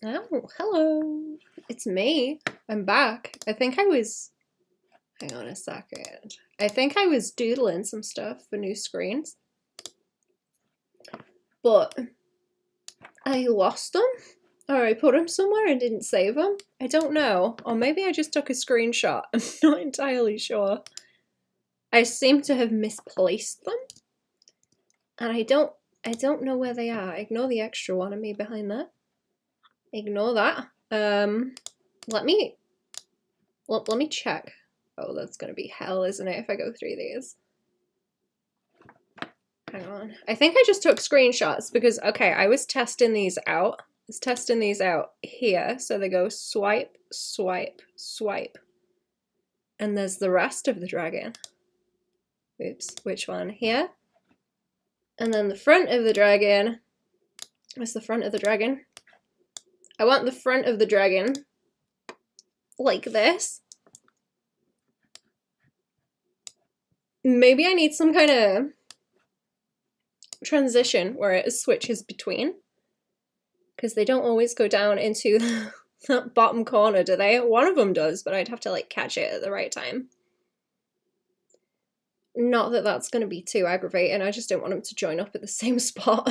Oh, hello. It's me. I'm back. Hang on a second. I think I was doodling some stuff for new screens, but I lost them, or I put them somewhere and didn't save them. I don't know. Or maybe I just took a screenshot. I'm not entirely sure. I seem to have misplaced them, and I don't know where they are. Ignore the extra one of me behind that. Ignore that. Let me check. Oh, that's gonna be hell, isn't it, if I go through these? Hang on. I think I just took screenshots because, okay, I was testing these out. I was testing these out here. So they go swipe, swipe, swipe. And there's the rest of the dragon. Oops, which one? Here. And then the front of the dragon. Where's the front of the dragon? I want the front of the dragon like this. Maybe I need some kind of transition where it switches between, because they don't always go down into that bottom corner, do they? One of them does, but I'd have to like catch it at the right time. Not that that's going to be too aggravating, I just don't want them to join up at the same spot.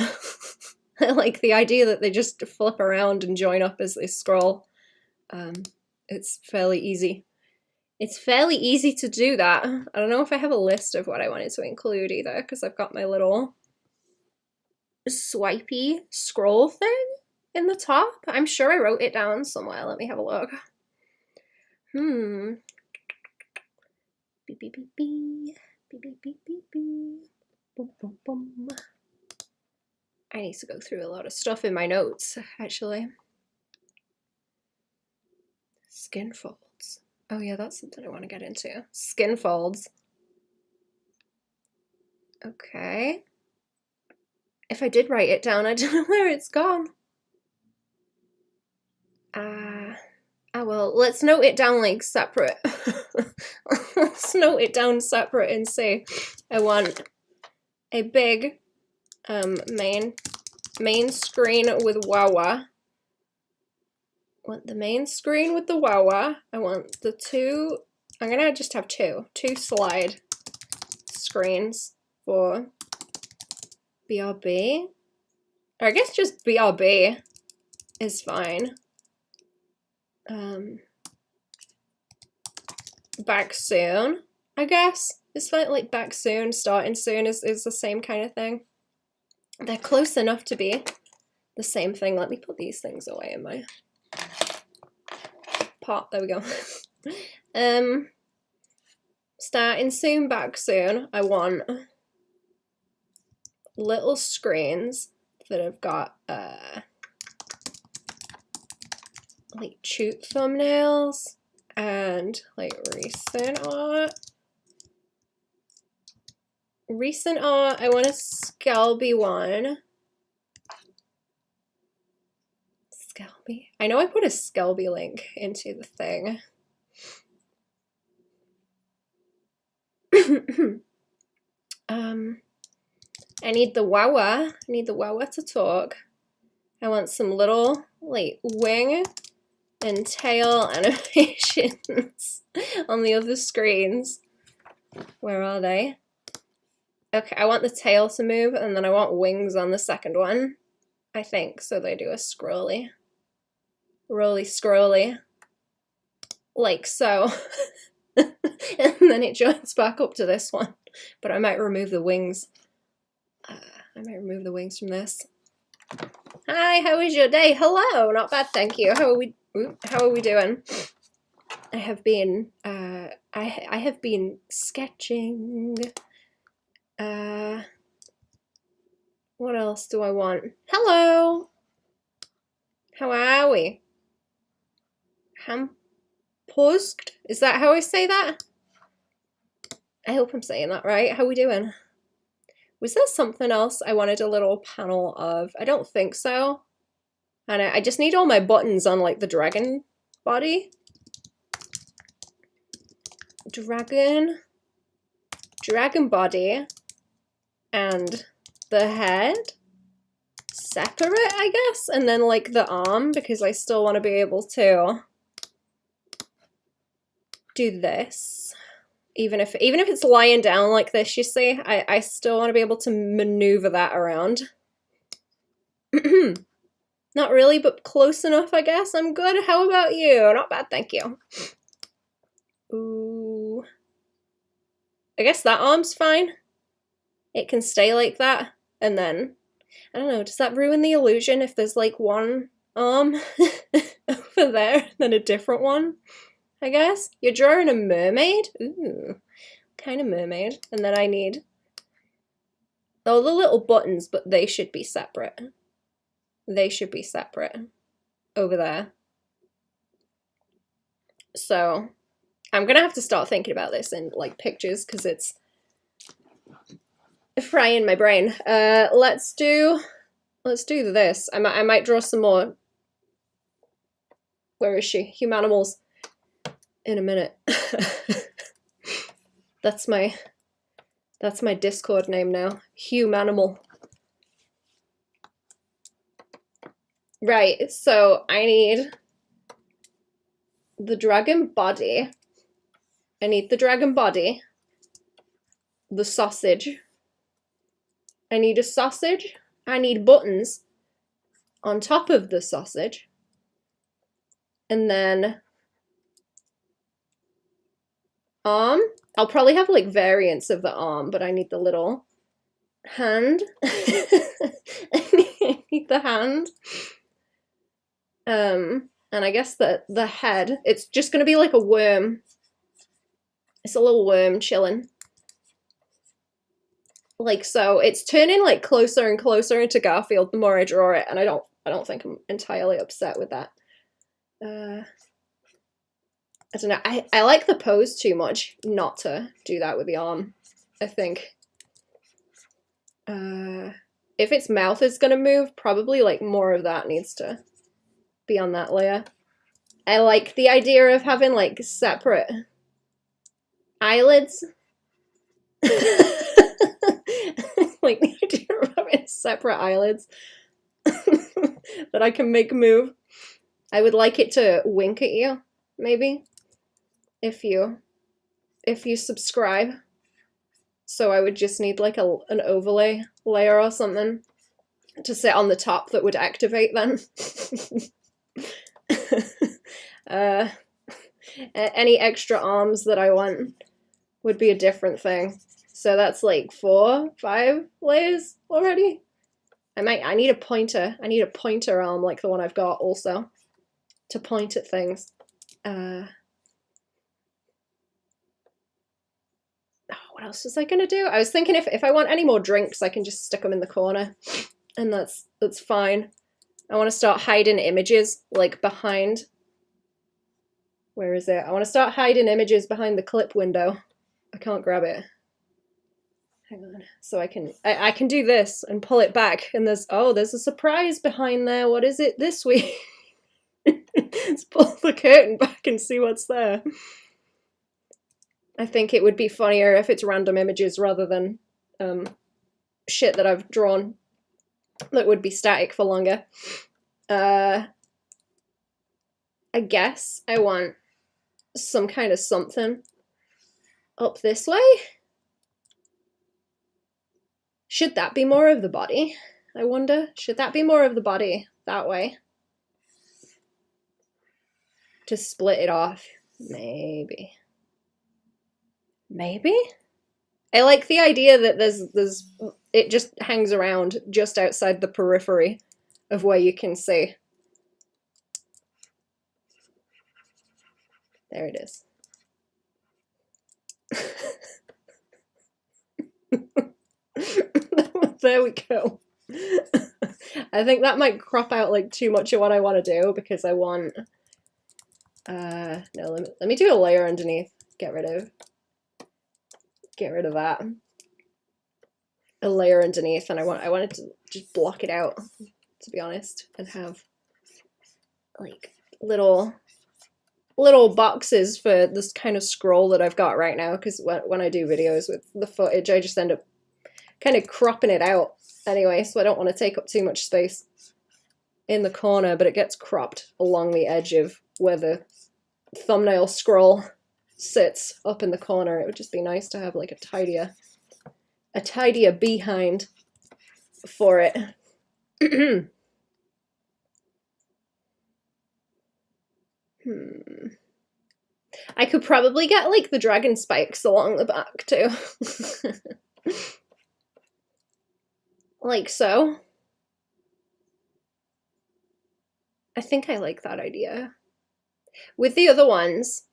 I like the idea that they just flip around and join up as they scroll. It's fairly easy. It's fairly easy to do that. I don't know if I have a list of what I wanted to include either, because I've got my little swipey scroll thing in the top. I'm sure I wrote it down somewhere. Let me have a look. Beep, beep, beep, beep. Beep, beep, beep, beep, beep. Boom, boom, boom. I need to go through a lot of stuff in my notes, actually. Skin folds. Oh yeah, that's something I want to get into. Skin folds. Okay. If I did write it down, I don't know where it's gone. Oh well, let's note it down like separate. Let's note it down separate and say I want a big main screen with Wawa. I want the main screen with the Wawa. I want the two, I'm gonna just have two slide screens for BRB. Or I guess just BRB is fine. Back soon, I guess. It's fine, like back soon, starting soon is the same kind of thing. They're close enough to be the same thing. Let me put these things away in my pot. There we go. Starting soon, back soon. I want little screens that have got like shoot thumbnails and like recent art. Recent art, I want a Scalby one. Scalby? I know I put a Scalby link into the thing. I need the Wawa. I need the Wawa to talk. I want some little like wing and tail animations on the other screens. Where are they? Okay, I want the tail to move, and then I want wings on the second one, I think, so they do a scrolly. Rolly scrolly. Like so. And then it joins back up to this one. But I might remove the wings. I might remove the wings from this. Hi, how was your day? Hello, not bad, thank you. How are we doing? I have been I have been sketching. What else do I want? Hello! How are we? Hampusked? Is that how I say that? I hope I'm saying that right. How are we doing? Was there something else I wanted a little panel of? I don't think so. And I just need all my buttons on like the dragon body. Dragon body and the head. separate, I guess, and then like the arm, because I still want to be able to do this. Even if it's lying down like this, you see, I still want to be able to maneuver that around. Not really, but close enough, I guess. I'm good. How about you? Not bad, thank you. Ooh. I guess that arm's fine. It can stay like that, and then, I don't know, does that ruin the illusion if there's like one arm over there, then a different one? I guess. You're drawing a mermaid? Ooh, kind of mermaid. And then I need all the little buttons, but they should be separate. They should be separate over there. So I'm gonna have to start thinking about this in like pictures because it's frying my brain. Let's do this. I might draw some more. Where is she? Humanimals. In a minute. That's my Discord name now. Humanimal. Right, so I need the dragon body. I need the dragon body. The sausage. I need a sausage. I need buttons on top of the sausage. And then arm. I'll probably have like variants of the arm, but I need the little hand. I need the hand. And I guess the head, it's just gonna be like a worm. It's a little worm chilling. Like so. It's turning like closer and closer into Garfield the more I draw it, and I don't think I'm entirely upset with that. I don't know. I like the pose too much not to do that with the arm, I think. If its mouth is gonna move, probably like more of that needs to be on that layer. I like the idea of having like separate eyelids. Like the idea of having separate eyelids that I can make move. I would like it to wink at you, maybe, if you subscribe. So I would just need like an overlay layer or something to sit on the top that would activate then. Any extra arms that I want would be a different thing. So that's like 4, 5 layers already. I need a pointer. I need a pointer arm like the one I've got also to point at things. What else was I gonna do? I was thinking if I want any more drinks, I can just stick them in the corner, and that's fine. I want to start hiding images like behind. Where is it? I want to start hiding images behind the clip window. I can't grab it. Hang on. So I can do this and pull it back, and there's a surprise behind there. What is it this week? Let's pull the curtain back and see what's there. I think it would be funnier if it's random images rather than shit that I've drawn that would be static for longer. I guess I want some kind of something up this way. Should that be more of the body? I wonder. Should that be more of the body that way? To split it off. Maybe. Maybe? I like the idea that there's it just hangs around just outside the periphery of where you can see. There it is. There we go. I think that might crop out like too much of what I want to do because I want no, let me do a layer underneath. Get rid of that. A layer underneath, and I wanted to just block it out, to be honest, and have like little boxes for this kind of scroll that I've got right now, because when I do videos with the footage, I just end up kind of cropping it out anyway, so I don't want to take up too much space in the corner, but it gets cropped along the edge of where the thumbnail scroll sits up in the corner. It would just be nice to have like a tidier behind for it. I could probably get like the dragon spikes along the back too. Like so. I think I like that idea. With the other ones,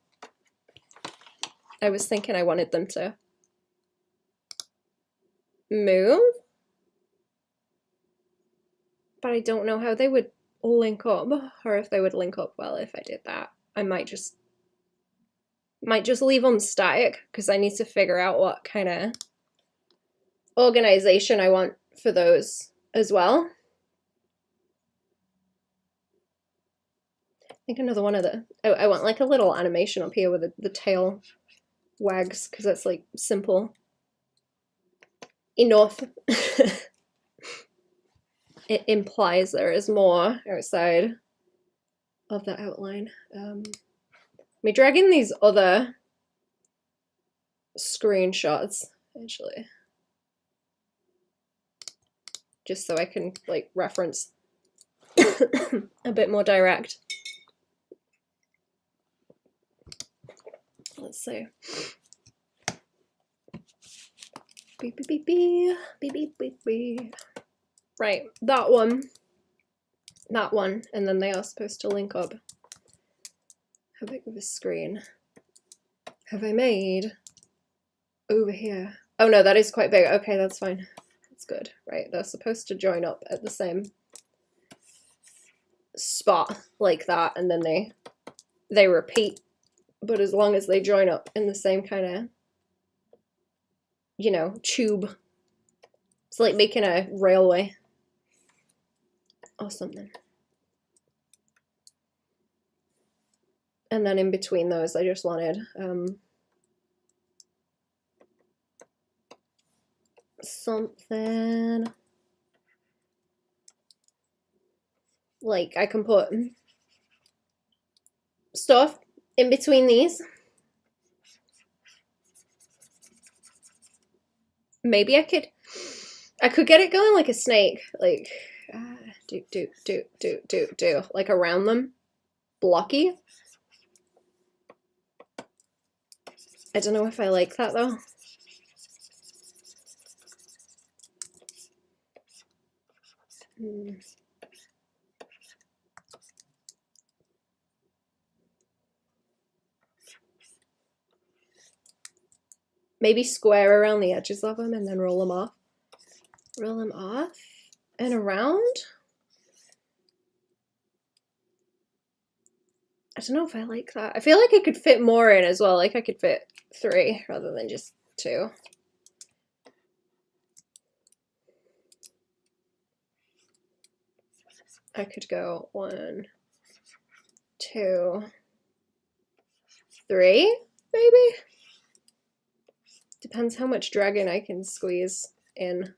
I was thinking I wanted them to move, but I don't know how they would link up, or if they would link up well if I did that. I might just leave them static, because I need to figure out what kind of organization I want for those as well. I think another one of the, I want like a little animation up here where the tail wags, because that's like simple enough. It implies there is more outside of the outline. Let me drag in these other screenshots, actually, just so I can like reference a bit more direct. Let's see. Beep, beep, beep, beep, beep, beep, beep, beep. Right, that one, and then they are supposed to link up. How big of a screen have I made over here? Oh no, that is quite big. Okay, that's fine. That's good. Right, they're supposed to join up at the same spot like that, and then they repeat. But as long as they join up in the same kind of, you know, tube. It's like making a railway or something. And then in between those, I just wanted something like I can put stuff in between these. Maybe I could get it going like a snake, like do like around them, blocky. I don't know if I like that though. Maybe square around the edges of them and then roll them off. Roll them off and around. I don't know if I like that. I feel like I could fit more in as well. Like I could fit 3 rather than just 2. I could go 1, 2, 3, maybe? Depends how much dragon I can squeeze in.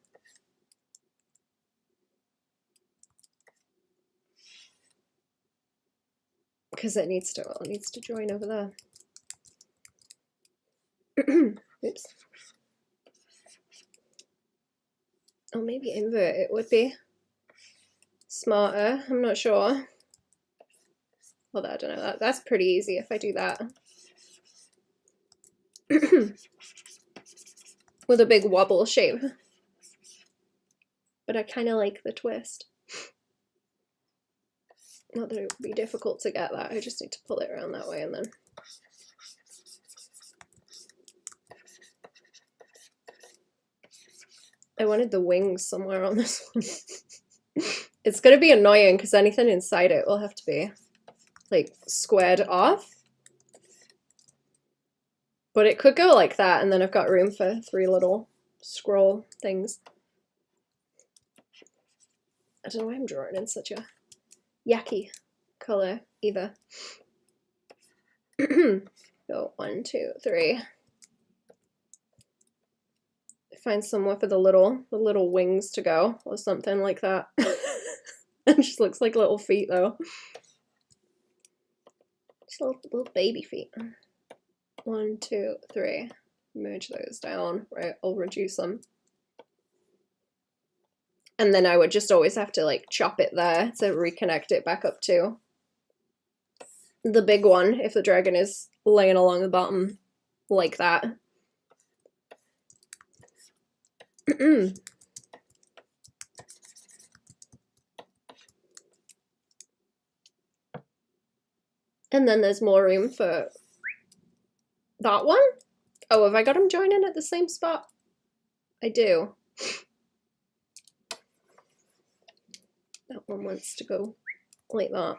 Because it needs to join over there. Oops. Oh, maybe invert it would be smarter. I'm not sure. Well, I don't know. That's pretty easy if I do that. With a big wobble shape. But I kind of like the twist. Not that it would be difficult to get that. I just need to pull it around that way and then. I wanted the wings somewhere on this one. It's going to be annoying because anything inside it will have to be like squared off. But it could go like that, and then I've got room for 3 little scroll things. I don't know why I'm drawing in such a yucky color either. Go 1, 2, 3. find somewhere for the little wings to go or something like that. It just looks like little feet though. Just little baby feet. 1, 2, 3. Merge those down. Right, I'll reduce them. And then I would just always have to like chop it there to reconnect it back up to the big one if the dragon is laying along the bottom like that. And then there's more room for that one. Oh, have I got them joining at the same spot? I do. That one wants to go like that.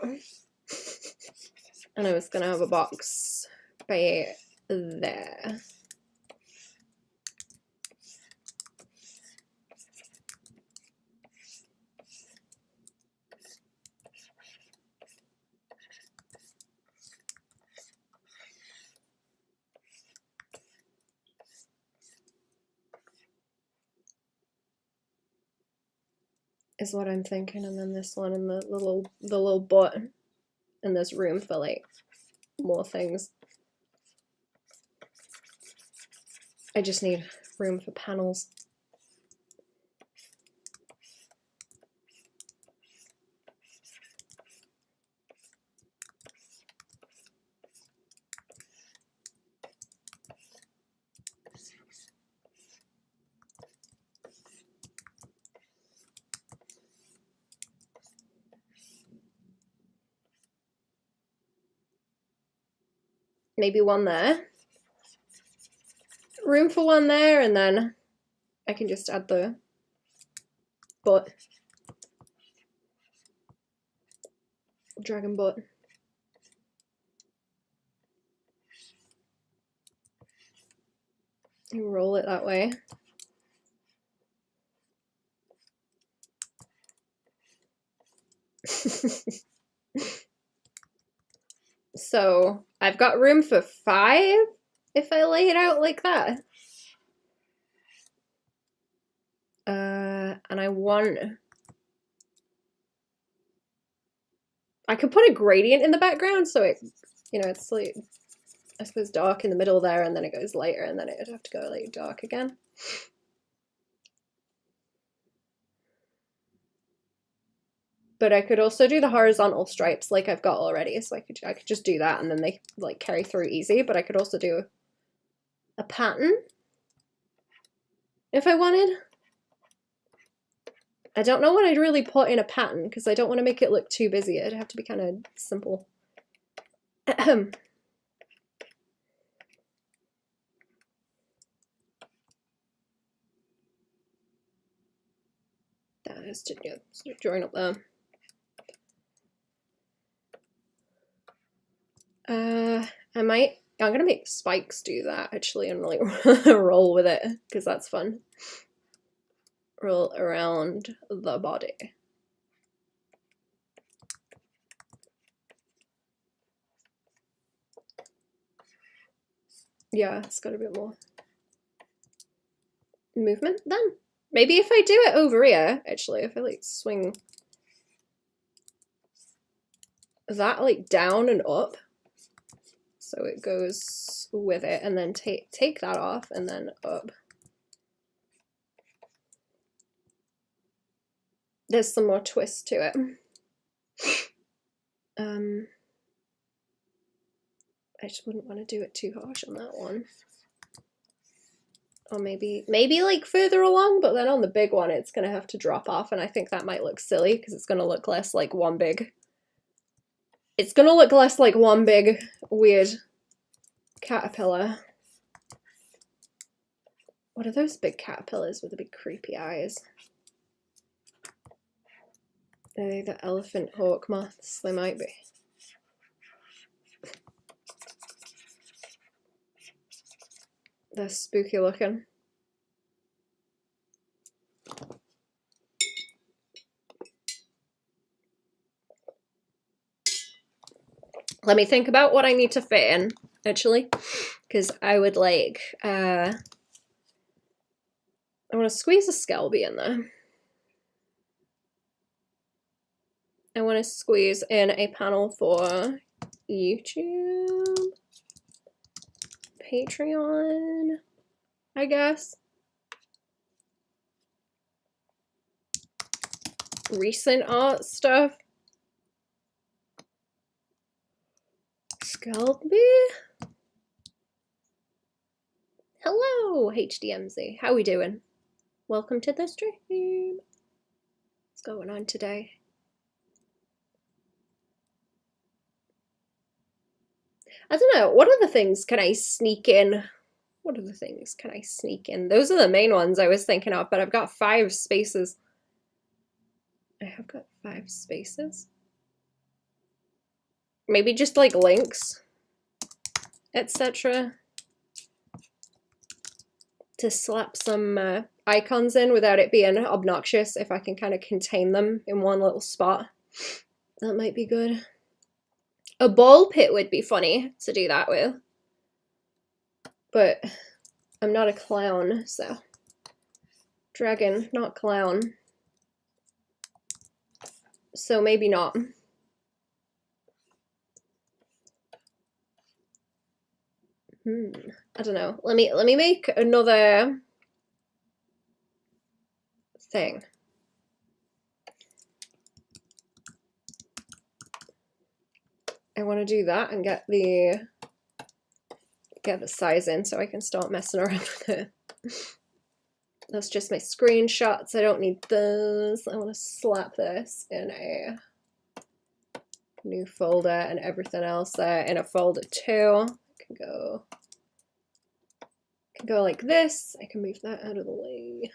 And I was gonna have a box by there. Is what I'm thinking, and then this one and the little butt, and there's room for like more things. I just need room for panels. Maybe one there. Room for one there, and then I can just add the butt. Dragon butt. And roll it that way. So I've got room for 5 if I lay it out like that. And I could put a gradient in the background so it, you know, it's like, I suppose dark in the middle there, and then it goes lighter, and then it would have to go like dark again. But I could also do the horizontal stripes like I've got already, so I could just do that, and then they like carry through easy. But I could also do a pattern if I wanted. I don't know what I'd really put in a pattern because I don't want to make it look too busy. It'd have to be kind of simple. That has to join up there. I'm gonna make spikes do that actually and like roll with it because that's fun. Roll around the body. Yeah, it's got a bit more movement then. Maybe if I do it over here, actually, if I like swing that like down and up, so it goes with it, and then take that off and then up. There's some more twist to it. I just wouldn't want to do it too harsh on that one. Or maybe like further along, but then on the big one it's gonna have to drop off, and I think that might look silly because it's gonna look less like one big. It's gonna look less like one big weird caterpillar. What are those big caterpillars with the big creepy eyes? Are they the elephant hawk moths? They might be. They're spooky looking. Let me think about what I need to fit in, actually, because I would like want to squeeze a Skelby in there. I want to squeeze in a panel for YouTube, Patreon, I guess. Recent art stuff. Skelby. Hello, HDMZ. How we doing? Welcome to the stream. What's going on today? I don't know. What other things can I sneak in? What other things can I sneak in? Those are the main ones I was thinking of, but I've got 5 spaces. I have got 5 spaces. Maybe just like links, etc. to slap some icons in without it being obnoxious. If I can kind of contain them in one little spot, that might be good. A ball pit would be funny to do that with, but I'm not a clown, so dragon, not clown, so maybe not. I don't know. Let me make another thing. I want to do that and get the size in so I can start messing around with it. That's just my screenshots. I don't need those. I want to slap this in a new folder and everything else there in a folder too. I can go like this. I can move that out of the way.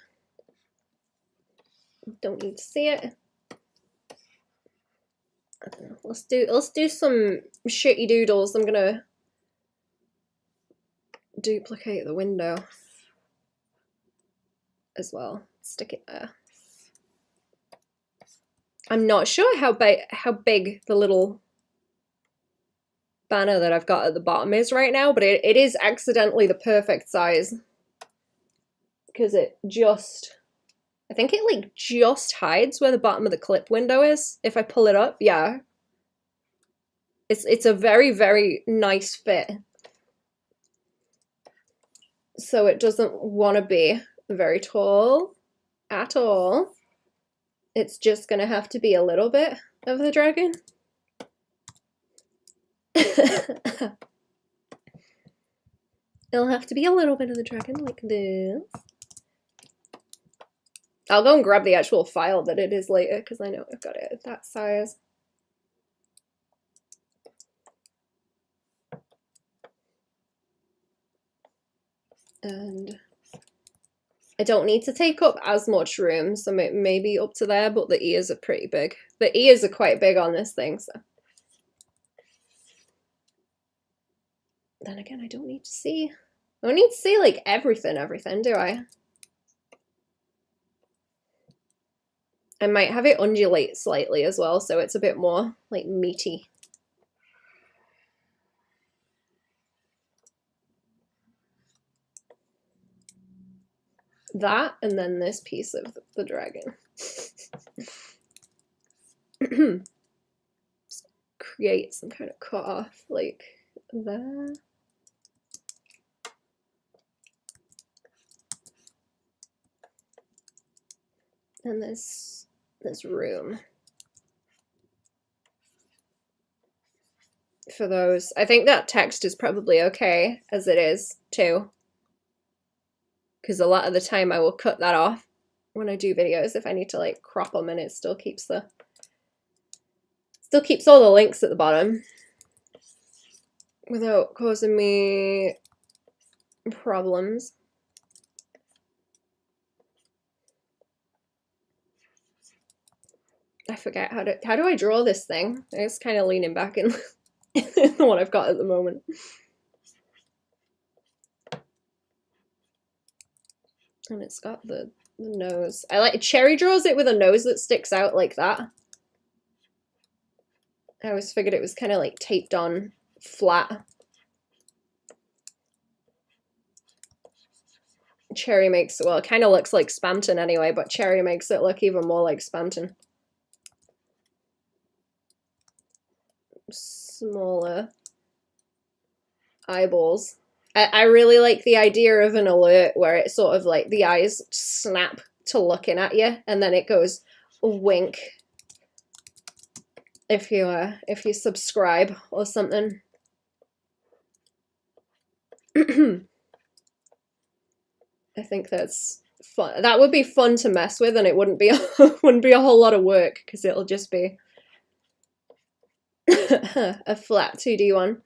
Don't need to see it. I don't know. Let's do some shitty doodles. I'm gonna duplicate the window as well. Stick it there. I'm not sure how big the little banner that I've got at the bottom is right now, but it is accidentally the perfect size because it just, I think it like just hides where the bottom of the clip window is. If I pull it up, yeah. It's a very, very nice fit. So it doesn't want to be very tall at all. It's just gonna have to be a little bit of the dragon. It'll have to be a little bit of the dragon like this. I'll go and grab the actual file that it is later because I know I've got it at that size. And I don't need to take up as much room, so maybe up to there, but the ears are pretty big. The ears are quite big on this thing, so. Then again, I don't need to see. I don't need to see like everything, do I? I might have it undulate slightly as well, so it's a bit more like meaty. That, and then this piece of the dragon. Create some kind of cut off like there. And this room for those. I think that text is probably okay as it is too, because a lot of the time I will cut that off when I do videos if I need to like crop them, and it still keeps all the links at the bottom without causing me problems. I forget how do I draw this thing? It's kind of leaning back in what I've got at the moment. And it's got the nose. I like Cherry draws it with a nose that sticks out like that. I always figured it was kind of like taped on flat Cherry makes, well, it kind of looks like Spamton anyway, but Cherry makes it look even more like Spamton. Smaller eyeballs. I really like the idea of an alert where it sort of like the eyes snap to looking at you, and then it goes wink if you subscribe or something. I think that's fun. That would be fun to mess with, and it wouldn't be wouldn't be a whole lot of work because it'll just be a flat 2D one.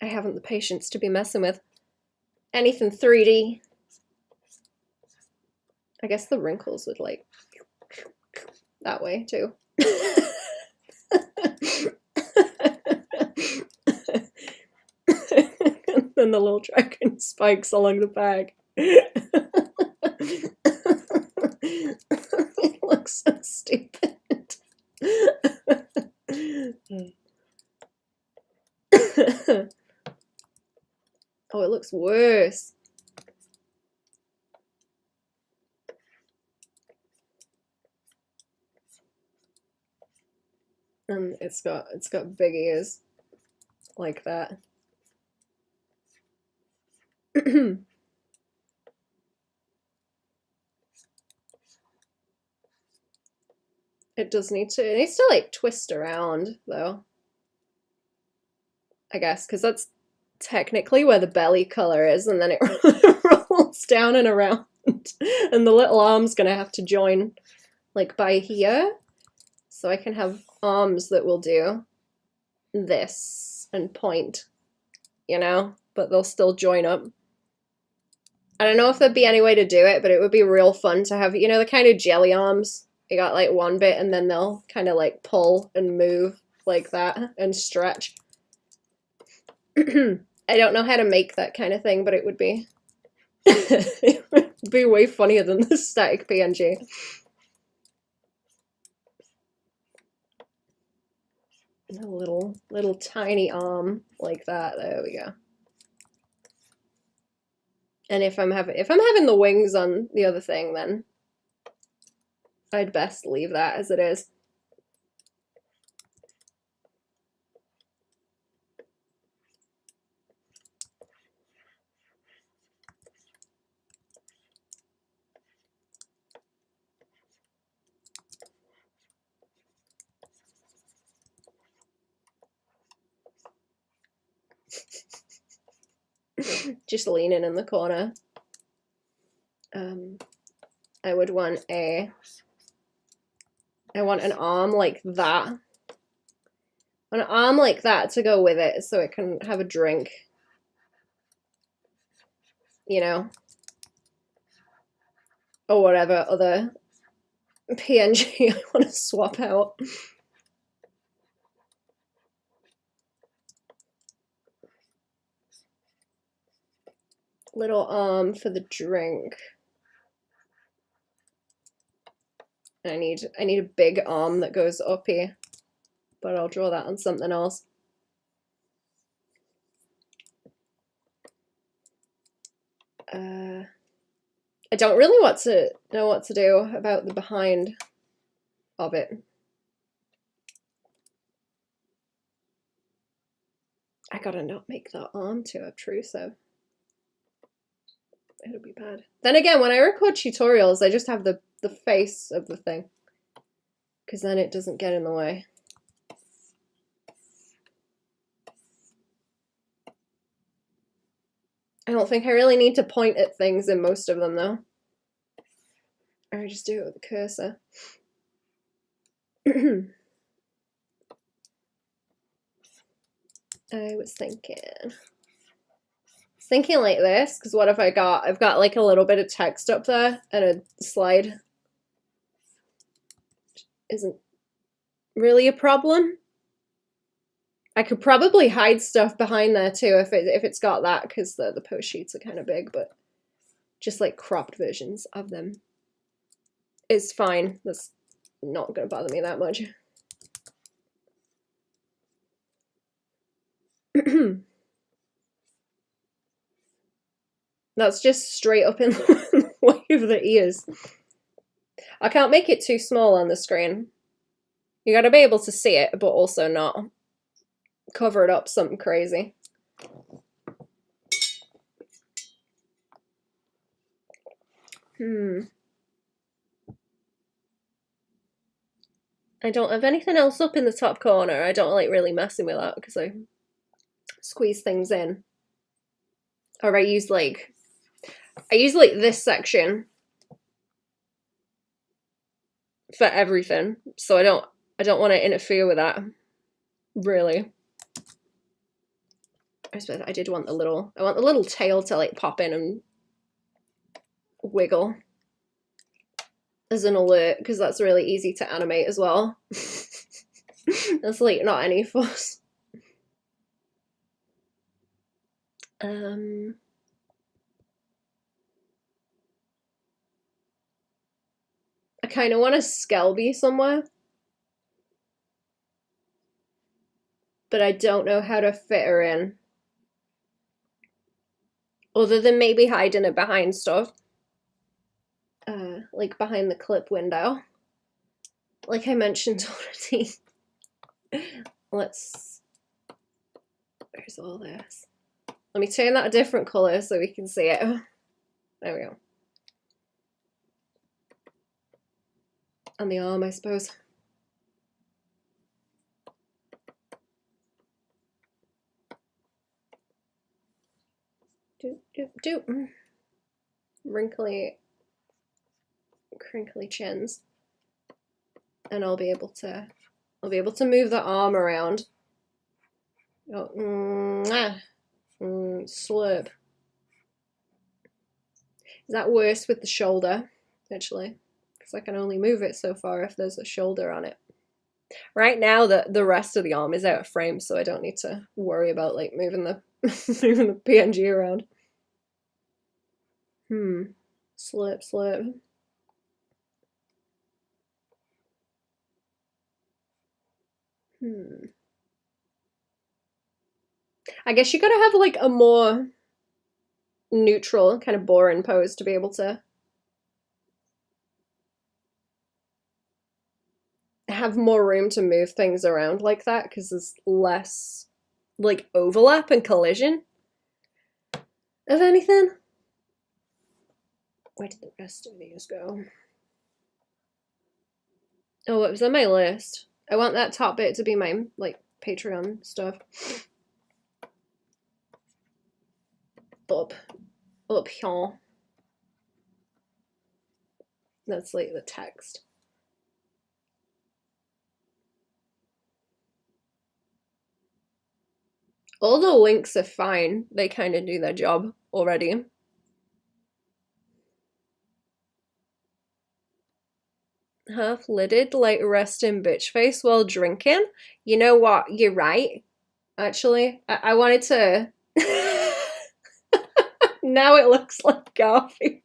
I haven't the patience to be messing with anything 3D. I guess the wrinkles would like that way too. And then the little dragon spikes along the bag. It looks so stupid. Oh, it looks worse. And it's got big ears like that. It needs to like twist around though, I guess, because that's technically where the belly color is, and then it rolls down and around, and the little arm's gonna have to join like by here, so I can have arms that will do this and point, you know, but they'll still join up. I don't know if there'd be any way to do it, but it would be real fun to have, you know, the kind of jelly arms. You got like one bit and then they'll kind of like pull and move like that and stretch. I don't know how to make that kind of thing, but it would be it would be way funnier than the static PNG. A little tiny arm like that. There we go. And if I'm having the wings on the other thing, then I'd best leave that as it is. Just leaning in the corner. I would want an arm like that. An arm like that to go with it so it can have a drink. You know? Or whatever other PNG I want to swap out. Little arm for the drink. I need a big arm that goes up here, but I'll draw that on something else. I don't really know what to do about the behind of it. I gotta not make that arm too obtrusive. It'll be bad. Then again, when I record tutorials, I just have the face of the thing, because then it doesn't get in the way. I don't think I really need to point at things in most of them, though. Or I just do it with the cursor. I was thinking like this, because what if I've got like a little bit of text up there and a slide isn't really a problem. I could probably hide stuff behind there too if it's got that, because the post sheets are kind of big, but just like cropped versions of them is fine. That's not going to bother me that much. That's just straight up in the way of the ears. I can't make it too small on the screen. You gotta be able to see it, but also not cover it up something crazy. I don't have anything else up in the top corner. I don't like really messing with that because I squeeze things in. Or I use like this section for everything. So I don't want to interfere with that. Really. I suppose I did want the little tail to like pop in and wiggle as an alert, because that's really easy to animate as well. That's like not any fuss. I kind of want a Skelby somewhere, but I don't know how to fit her in, other than maybe hiding it behind stuff, like behind the clip window, like I mentioned already. Where's all this? Let me turn that a different color so we can see it. There we go. And the arm, I suppose. Wrinkly, crinkly chins. And I'll be able to move the arm around. Oh, slurp. Is that worse with the shoulder, actually? Because I can only move it so far if there's a shoulder on it. Right now, the rest of the arm is out of frame, so I don't need to worry about like moving the moving the PNG around. Slurp. I guess you gotta have like a more neutral, kind of boring pose to be able to have more room to move things around like that, because there's less like overlap and collision of anything. Where did the rest of these go? Oh, it was on my list. I want that top bit to be my like Patreon stuff. Up here. That's like the text. All the links are fine. They kind of do their job already. Half-lidded, like resting bitch face while drinking. You know what? You're right. Actually, I wanted to... Now it looks like Garfield.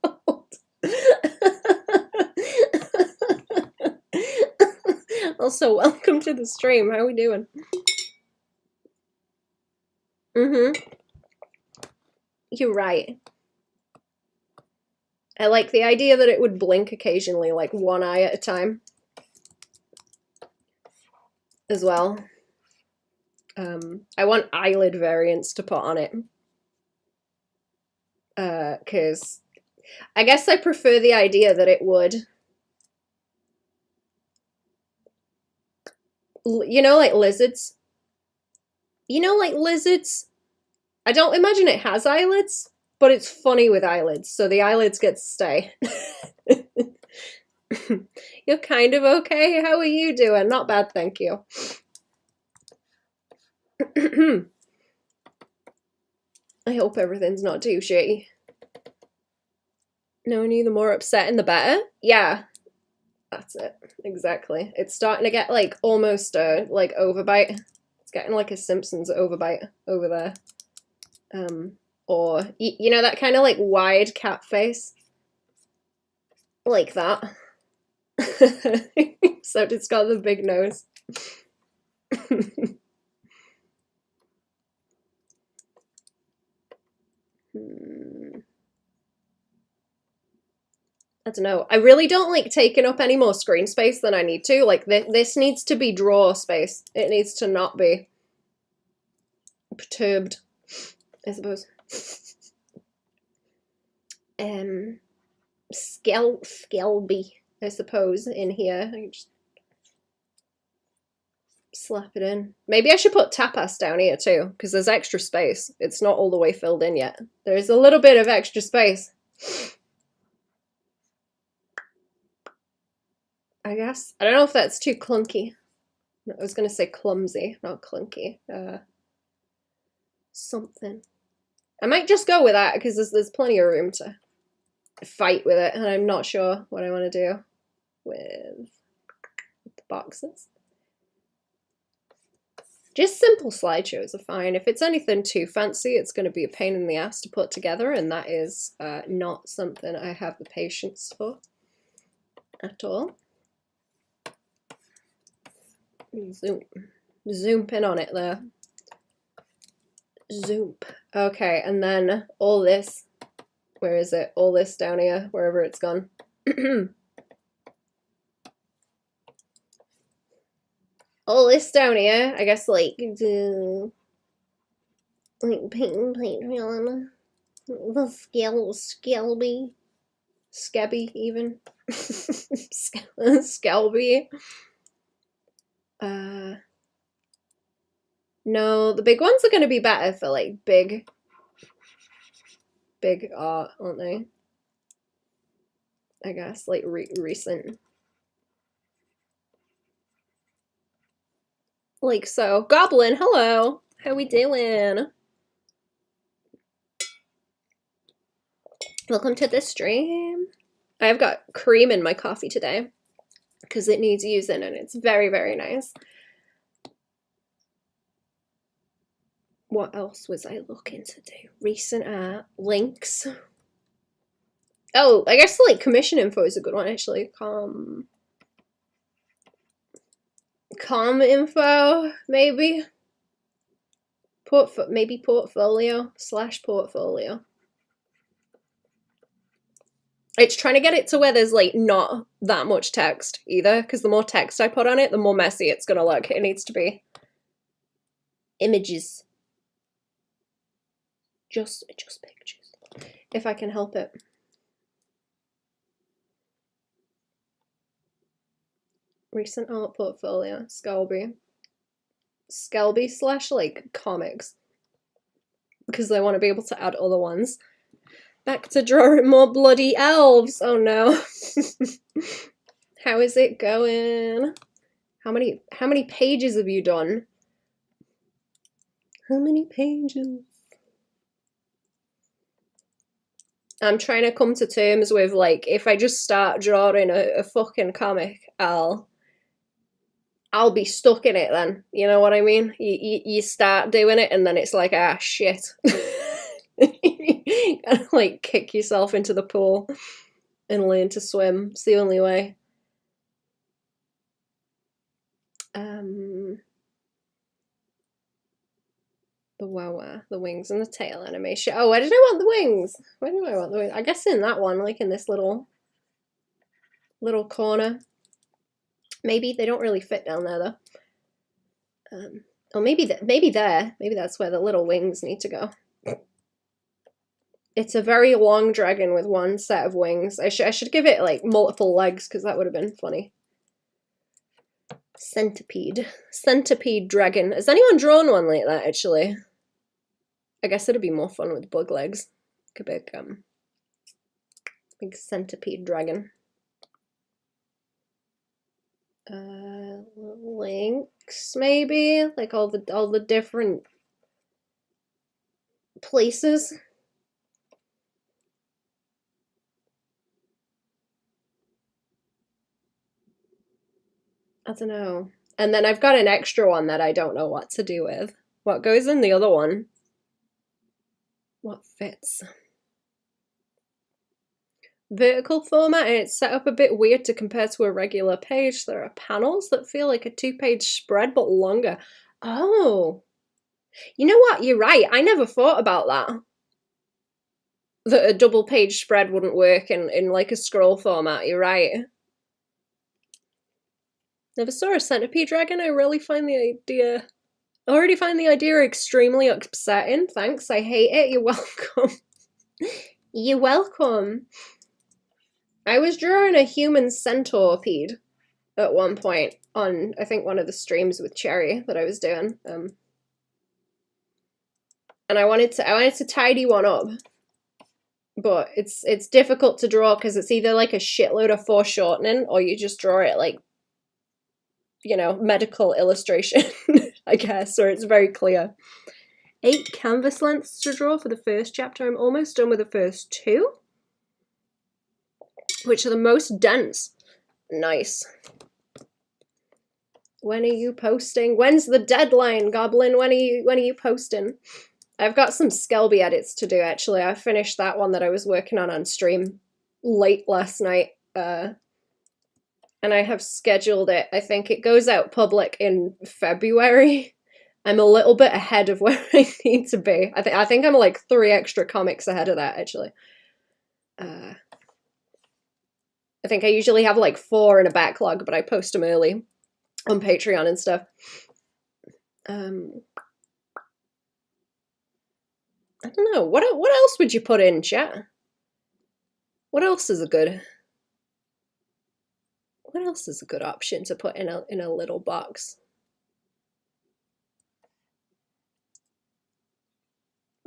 Also, welcome to the stream. How are we doing? You're right. I like the idea that it would blink occasionally, like one eye at a time. As well. I want eyelid variants to put on it. Because I guess I prefer the idea that it would... You know, like lizards? You know, like lizards? I don't imagine it has eyelids, but it's funny with eyelids, so the eyelids get to stay. You're kind of okay? How are you doing? Not bad, thank you. I hope everything's not too shitty. Knowing you, the more upsetting, the better? Yeah. That's it. Exactly. It's starting to get, like, almost a, like, overbite. It's getting like a Simpsons overbite over there. Or, you know, that kind of, like, wide cat face? Like that. So it's got the big nose. I don't know. I really don't like taking up any more screen space than I need to. Like, this needs to be draw space. It needs to not be perturbed, I suppose. Skelby, I suppose, in here. I can just slap it in. Maybe I should put tapas down here too, because there's extra space. It's not all the way filled in yet. There's a little bit of extra space. I guess. I don't know if that's too clunky. I was going to say clumsy, not clunky. Something. I might just go with that because there's plenty of room to fight with it, and I'm not sure what I want to do with the boxes. Just simple slideshows are fine. If it's anything too fancy, it's going to be a pain in the ass to put together, and that is not something I have the patience for at all. Zoom in on it there. Zoom. Okay, and then all this. Where is it? All this down here, wherever it's gone. All this down here, I guess, like paint on the scabby even. Scalby. No, the big ones are going to be better for like big art, aren't they? I guess, like recent. Like so. Goblin, hello. How we doing? Welcome to the stream. I've got cream in my coffee today because it needs using and it's very, very nice. What else was I looking to do? Recent art, links. Oh, I guess like commission info is a good one actually. Com info, maybe. Maybe portfolio / portfolio. It's trying to get it to where there's like not that much text either, because the more text I put on it, the more messy it's gonna look. It needs to be images. Just pictures, if I can help it. Recent art portfolio, Skelby / like comics, because I want to be able to add other ones. Back to drawing more bloody elves. Oh no. How is it going? How many pages have you done? How many pages? I'm trying to come to terms with, like, if I just start drawing a fucking comic, I'll be stuck in it then. You know what I mean? You start doing it and then it's like, ah, shit. You gotta, like, kick yourself into the pool and learn to swim. It's the only way. The wawa, the wings and the tail animation. Oh, where did I want the wings? Where do I want the wings? I guess in that one, like in this little corner. Maybe they don't really fit down there though. Or maybe there. Maybe that's where the little wings need to go. It's a very long dragon with one set of wings. I should give it like multiple legs because that would have been funny. Centipede dragon. Has anyone drawn one like that actually? I guess it'd be more fun with bug legs. Like a big centipede dragon. Links maybe, like all the different places. I don't know. And then I've got an extra one that I don't know what to do with. What goes in the other one? What fits? Vertical format, and it's set up a bit weird to compare to a regular page. There are panels that feel like a 2-page spread but longer. Oh, you know what? You're right. I never thought about that. that a double page spread wouldn't work in like a scroll format. You're right. Never saw a centipede dragon. I already find the idea extremely upsetting. Thanks, I hate it. You're welcome. You're welcome. I was drawing a human centipede at one point on, I think, one of the streams with Cherry that I was doing. And I wanted to tidy one up, but it's difficult to draw because it's either like a shitload of foreshortening or you just draw it like, you know, medical illustration, I guess, or it's very clear. 8 canvas lengths to draw for the first chapter. I'm almost done with the first 2, which are the most dense. Nice. When are you posting? When's the deadline, Goblin? When are you posting? I've got some Skelby edits to do, actually. I finished that one that I was working on stream late last night. And I have scheduled it. I think it goes out public in February. I'm a little bit ahead of where I need to be. I think I'm like 3 extra comics ahead of that, actually. I think I usually have like 4 in a backlog, but I post them early on Patreon and stuff. I don't know. What else would you put in, chat? What else is a good option to put in a little box?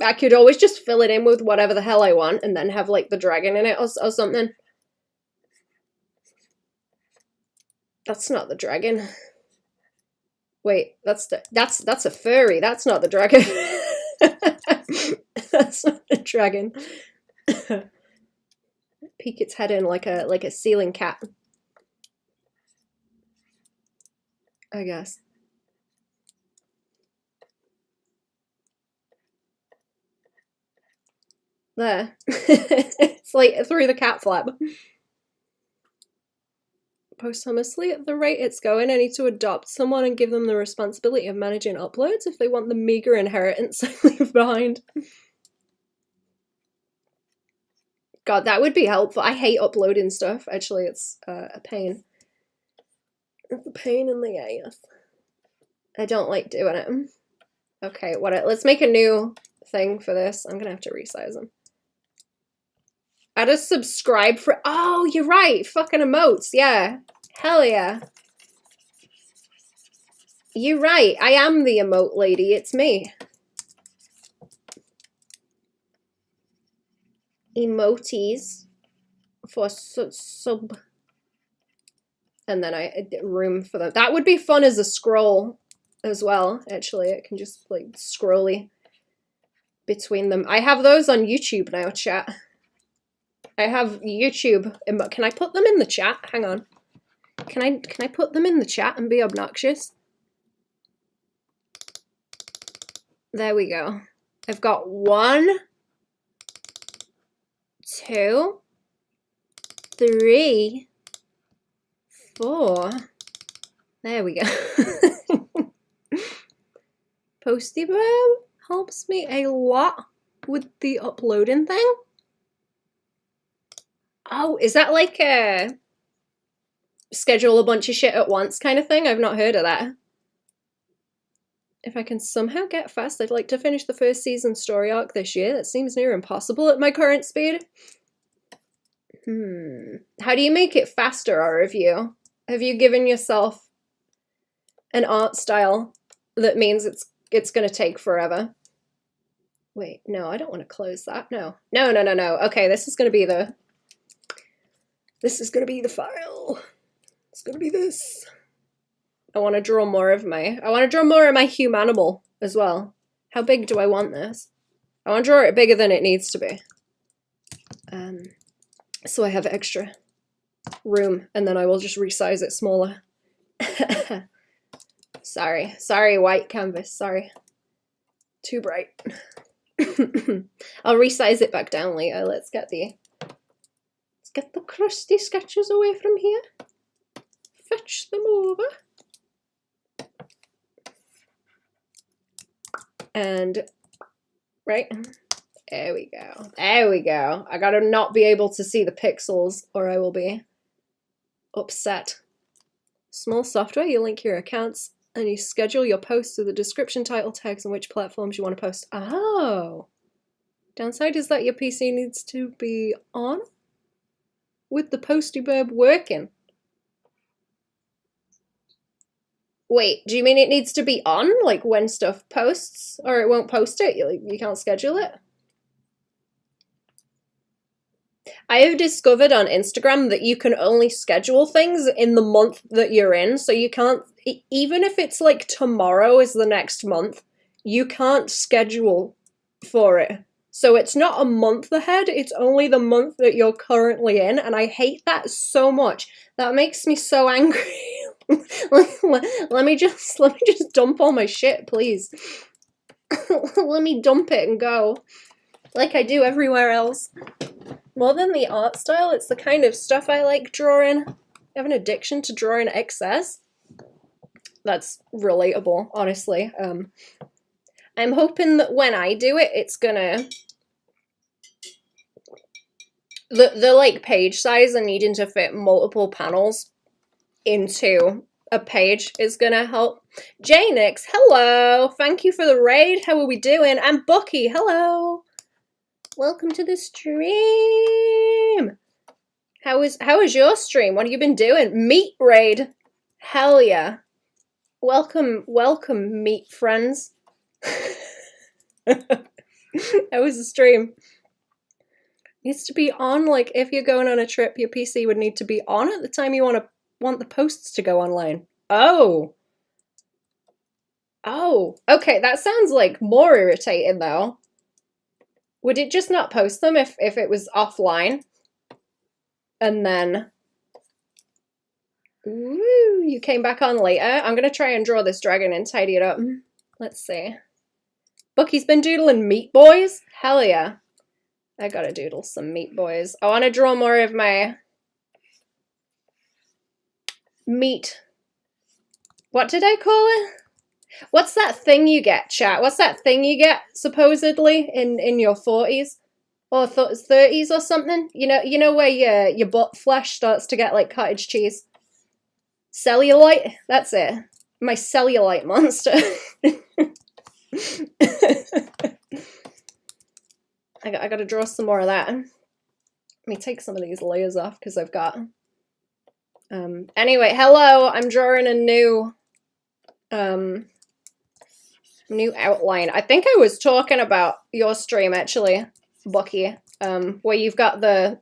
I could always just fill it in with whatever the hell I want and then have like the dragon in it or something. That's not the dragon. Wait, that's a furry. That's not the dragon. That's not a dragon. Peek its head in like a ceiling cat, I guess. There. It's like through the cat flap. Posthumously, at the rate it's going, I need to adopt someone and give them the responsibility of managing uploads if they want the meager inheritance I leave behind. God, that would be helpful. I hate uploading stuff. Actually, it's a pain. It's a pain in the ass. I don't like doing it. Okay, let's make a new thing for this. I'm gonna have to resize them. Add a subscribe for. Oh, you're right. Fucking emotes. Yeah. Hell yeah. You're right. I am the emote lady. It's me. Emotes for sub. And then I room for them. That would be fun as a scroll as well. Actually, it can just like scrolly between them. I have those on YouTube now, chat. I have YouTube. Can I put them in the chat? Hang on. Can I put them in the chat and be obnoxious? There we go. I've got 1, 2, 3, 4. There we go. Posty Bird helps me a lot with the uploading thing. Oh, is that like a schedule a bunch of shit at once kind of thing? I've not heard of that. If I can somehow get fast, I'd like to finish the first season story arc this year. That seems near impossible at my current speed. How do you make it faster, our review? Have you given yourself an art style that means it's gonna take forever? Wait, no, I don't want to close that. No. Okay, this is gonna be the file. It's gonna be this. I want to draw more of my humanimal as well. How big do I want this? I want to draw it bigger than it needs to be. So I have extra room, and then I will just resize it smaller. Sorry, white canvas, sorry. Too bright. I'll resize it back down later. Let's get the crusty sketches away from here. Fetch them over. And, right, There we go. There we go. I gotta not be able to see the pixels or I will be upset. Small software, you link your accounts and you schedule your posts with the description, title, tags, and which platforms you want to post. Oh. Downside is that your PC needs to be on with the posty burb working. Wait, do you mean it needs to be on, like when stuff posts, or it won't post it? You can't schedule it? I have discovered on Instagram that you can only schedule things in the month that you're in, so you can't, even if it's like tomorrow is the next month, you can't schedule for it. So it's not a month ahead, it's only the month that you're currently in, and I hate that so much. That makes me so angry. let me just dump all my shit, please. Let me dump it and go. Like I do everywhere else. More than the art style, it's the kind of stuff I like drawing. I have an addiction to drawing excess. That's relatable, honestly. I'm hoping that when I do it, it's gonna... The like page size and needing to fit multiple panels into a page is gonna help. Janix, hello! Thank you for the raid. How are we doing? And Bucky, hello! Welcome to the stream! How is your stream? What have you been doing? Meat raid! Hell yeah. Welcome, meat friends. How was the stream? Needs to be on, like if you're going on a trip, your PC would need to be on at the time you want the posts to go online. Oh. Oh. Okay, that sounds like more irritating though. Would it just not post them if it was offline? And then... Ooh, you came back on later. I'm gonna try and draw this dragon and tidy it up. Let's see. Bucky's been doodling meat boys? Hell yeah. I gotta doodle some meat boys. I want to draw more of my meat. What did I call it? What's that thing you get, chat? What's that thing you get, supposedly, in your 40s? Or 30s or something? You know where your butt flesh starts to get like cottage cheese? Cellulite? That's it. My cellulite monster. I gotta draw some more of that. Let me take some of these layers off because I've got... Anyway, hello! I'm drawing a new outline. I think I was talking about your stream, actually, Bucky, where you've got the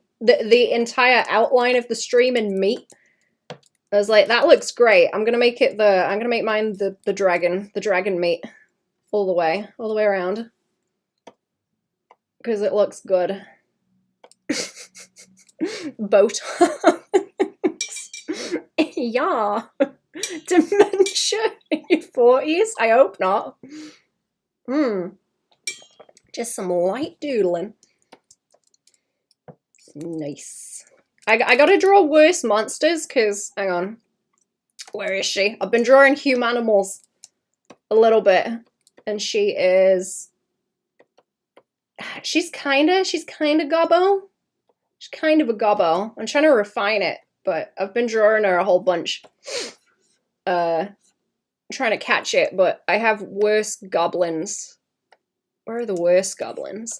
entire outline of the stream in meat. I was like, that looks great. I'm gonna make mine the dragon meat all the way around. Because it looks good. Botox. Yeah. Dementia in your 40s? I hope not. Just some light doodling. Nice. I gotta draw worse monsters, because, hang on. Where is she? I've been drawing humanimals a little bit. And she is... She's kinda gobbo. She's kind of a gobbo. I'm trying to refine it, but I've been drawing her a whole bunch. Trying to catch it, but I have worse goblins. Where are the worst goblins?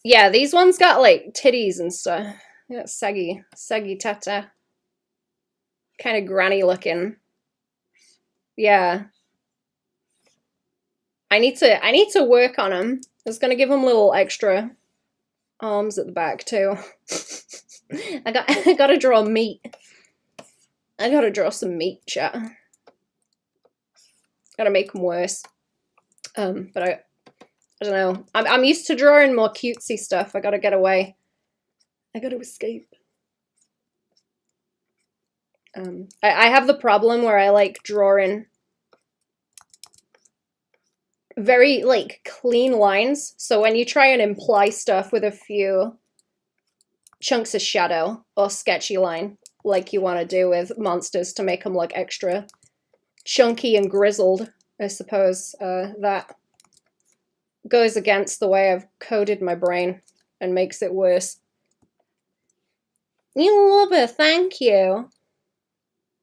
Yeah, these ones got like titties and stuff. They got saggy tata. Kind of granny looking. Yeah. I need to work on them. I was gonna give them little extra arms at the back too. I gotta draw meat. I gotta draw some meat, chat. Gotta make them worse. But I don't know. I'm used to drawing more cutesy stuff. I gotta get away. I gotta escape. I have the problem where I like drawing very like clean lines, so when you try and imply stuff with a few chunks of shadow or sketchy line like you want to do with monsters to make them look extra chunky and grizzled, I suppose, that goes against the way I've coded my brain and makes it worse. You love it, thank you.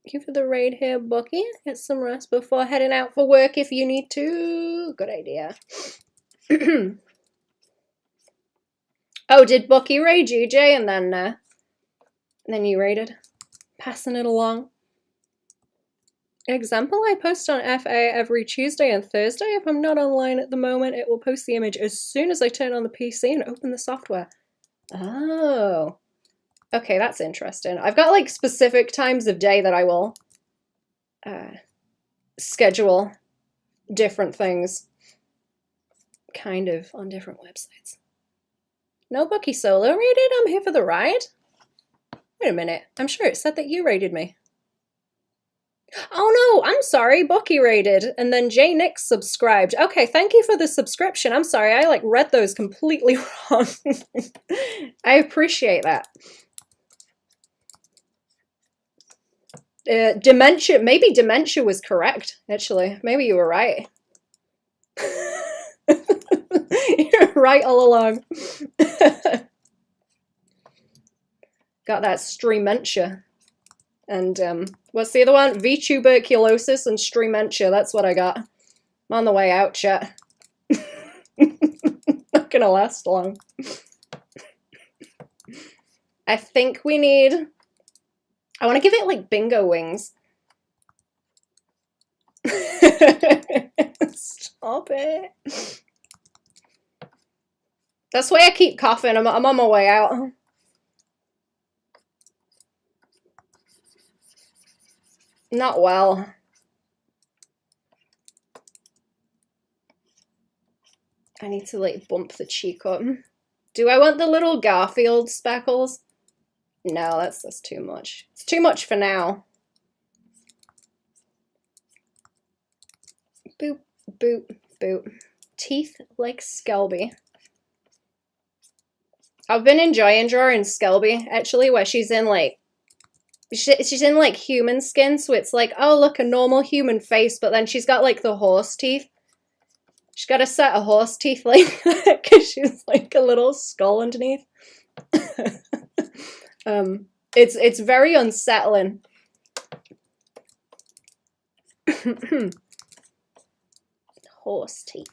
Thank you for the raid here, Bucky. Get some rest before heading out for work if you need to. Good idea. Oh, did Bucky raid you, Jay? And then you raided? Passing it along. Example, I post on FA every Tuesday and Thursday. If I'm not online at the moment, it will post the image as soon as I turn on the PC and open the software. Oh. Okay, that's interesting. I've got like specific times of day that I will schedule different things kind of on different websites. No Bucky solo rated? I'm here for the ride? Wait a minute. I'm sure it said that you rated me. Oh no, I'm sorry. Bucky rated and then J Nick subscribed. Okay, thank you for the subscription. I'm sorry. I like read those completely wrong. I appreciate that. Dementia, maybe dementia was correct, actually. Maybe you were right. You're right all along. Got that streamentia. And what's the other one? V-tuberculosis and streamentia. That's what I got. I'm on the way out, chat. Not gonna last long. I think we need... I want to give it like bingo wings. Stop it. That's why I keep coughing. I'm on my way out. Not well. I need to like bump the cheek up. Do I want the little Garfield speckles? No, that's too much. It's too much for now. Boop, boop, boop. Teeth like Skelby. I've been enjoying drawing Skelby, actually, where she's in like... She's in like human skin, so it's like, oh look, a normal human face, but then she's got like the horse teeth. She's got a set of horse teeth like that, because she's like a little skull underneath. It's very unsettling. Horse teeth.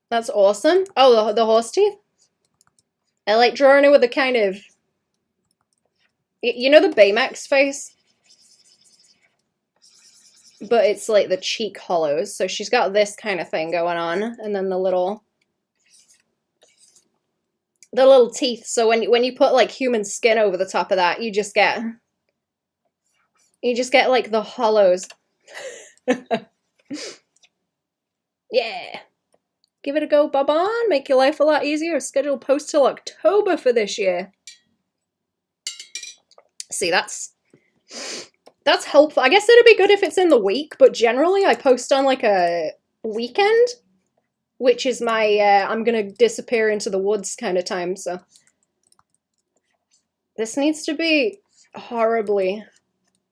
That's awesome. Oh, the horse teeth? I like drawing it with a kind of... You know the Baymax face? But it's like the cheek hollows. So she's got this kind of thing going on. And then the little teeth. So when you put like human skin over the top of that, you just get like the hollows. Yeah. Give it a go, Baban. Make your life a lot easier. Schedule post till October for this year. See, that's helpful. I guess it'd be good if it's in the week, but generally I post on like a weekend, which is my I'm gonna disappear into the woods kind of time, so. This needs to be horribly,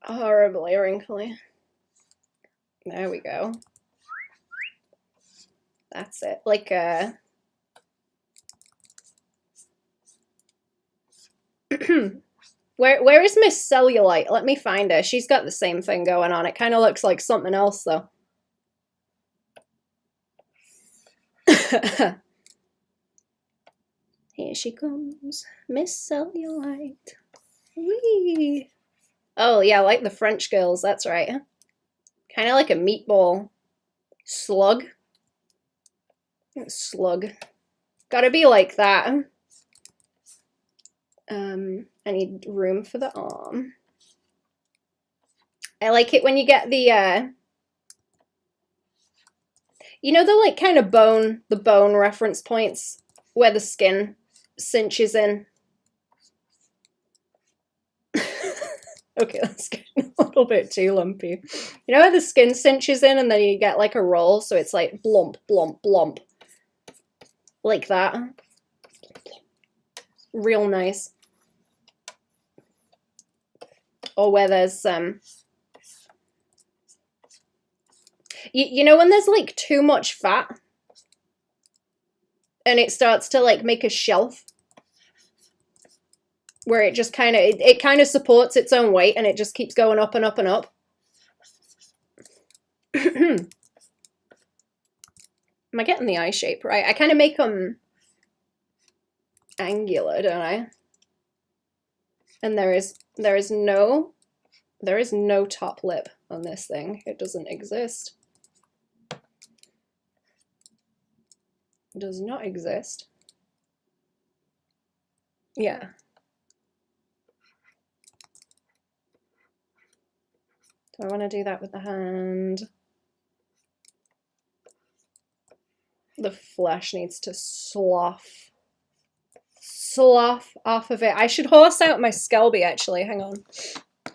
horribly wrinkly. There we go. That's it. Like Where is Miss Cellulite? Let me find her. She's got the same thing going on. It kind of looks like something else, though. Here she comes. Miss Cellulite. Whee! Oh, yeah, like the French girls. That's right. Kind of like a meatball slug. Slug. Gotta be like that. I need room for the arm. I like it when you get the, you know the like kind of the bone reference points where the skin cinches in? Okay, that's getting a little bit too lumpy. You know where the skin cinches in and then you get like a roll, so it's like blump, blump, blump. Like that. Real nice. Or where there's You know when there's like too much fat and it starts to like make a shelf where it just kind of, it kind of supports its own weight and it just keeps going up and up and up. Am I getting the eye shape right? I kind of make them angular, don't I? And there is no top lip on this thing. It doesn't exist. It does not exist. Yeah. Do I want to do that with the hand? The flesh needs to slough off of it. I should horse out my Skelby, actually. Hang on.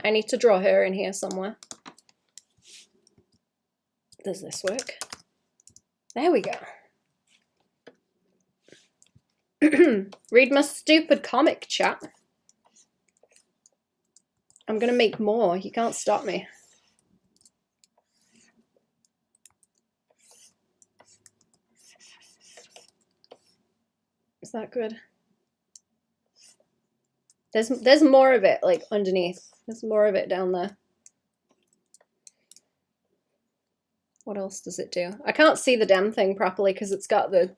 I need to draw her in here somewhere. Does this work? There we go. Read my stupid comic, chat. I'm gonna make more. You can't stop me. Is that good? There's more of it, like, underneath. There's more of it down there. What else does it do? I can't see the damn thing properly because it's got the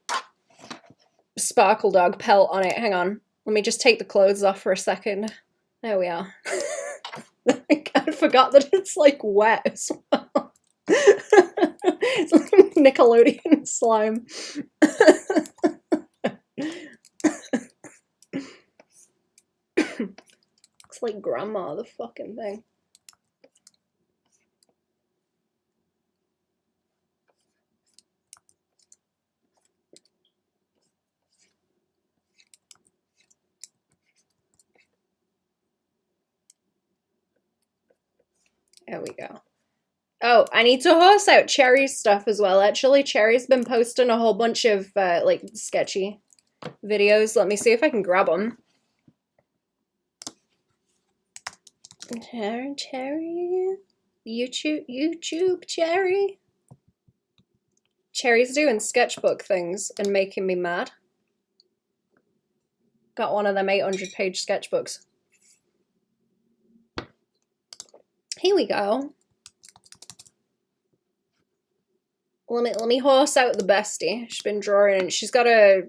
Sparkle Dog pelt on it. Hang on. Let me just take the clothes off for a second. There we are. I forgot that it's, like, wet as well. It's like Nickelodeon slime. Looks like grandma, the fucking thing. There we go. Oh, I need to horse out Cherry's stuff as well. Actually, Cherry's been posting a whole bunch of, like, sketchy videos. Let me see if I can grab them. Cherry? YouTube Cherry? Cherry's doing sketchbook things and making me mad. Got one of them 800-page sketchbooks. Here we go. Let me horse out the bestie. She's been drawing and she's got a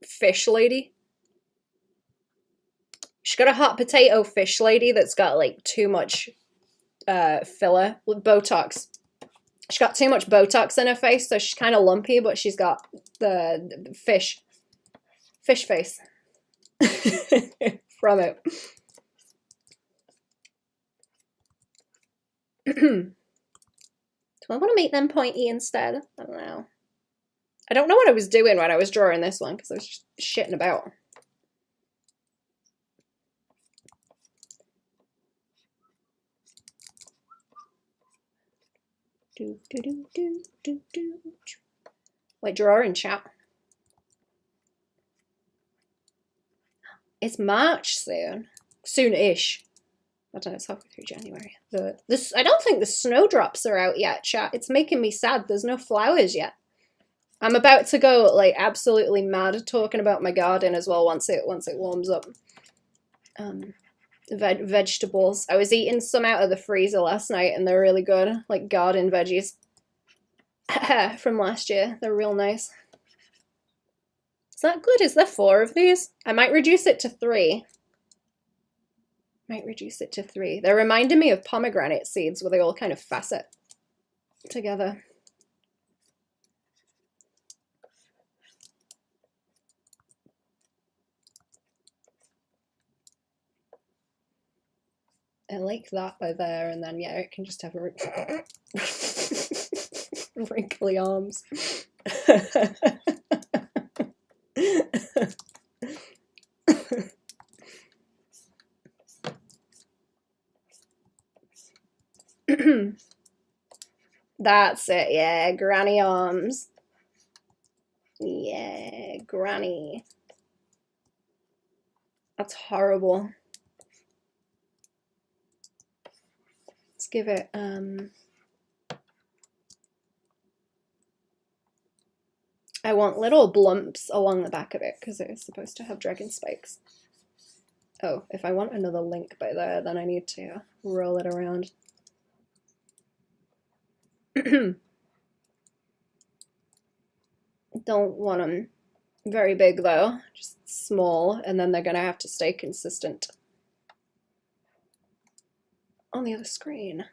fish lady. She's got a hot potato fish lady that's got like too much filler with Botox. She's got too much Botox in her face, so she's kind of lumpy, but she's got the fish face from it. Do I want to make them pointy instead? I don't know. I don't know what I was doing when I was drawing this one because I was just shitting about. Wait, draw in chat. It's March soon. Soon-ish. I don't know, it's halfway through January. I don't think the snowdrops are out yet, chat. It's making me sad. There's no flowers yet. I'm about to go, like, absolutely mad talking about my garden as well once it warms up. Vegetables. I was eating some out of the freezer last night and they're really good. Like garden veggies from last year. They're real nice. Is that good? Is there 4 of these? I might reduce it to 3. They're reminding me of pomegranate seeds where they all kind of facet together. I like that by there, and then, yeah, it can just have a wrinkly arms. That's it, yeah, granny arms. Yeah, granny. That's horrible. Let's give it, I want little blumps along the back of it because it is supposed to have dragon spikes. Oh, if I want another link by there, then I need to roll it around. Don't want them very big though, just small, and then they're gonna have to stay consistent on the other screen.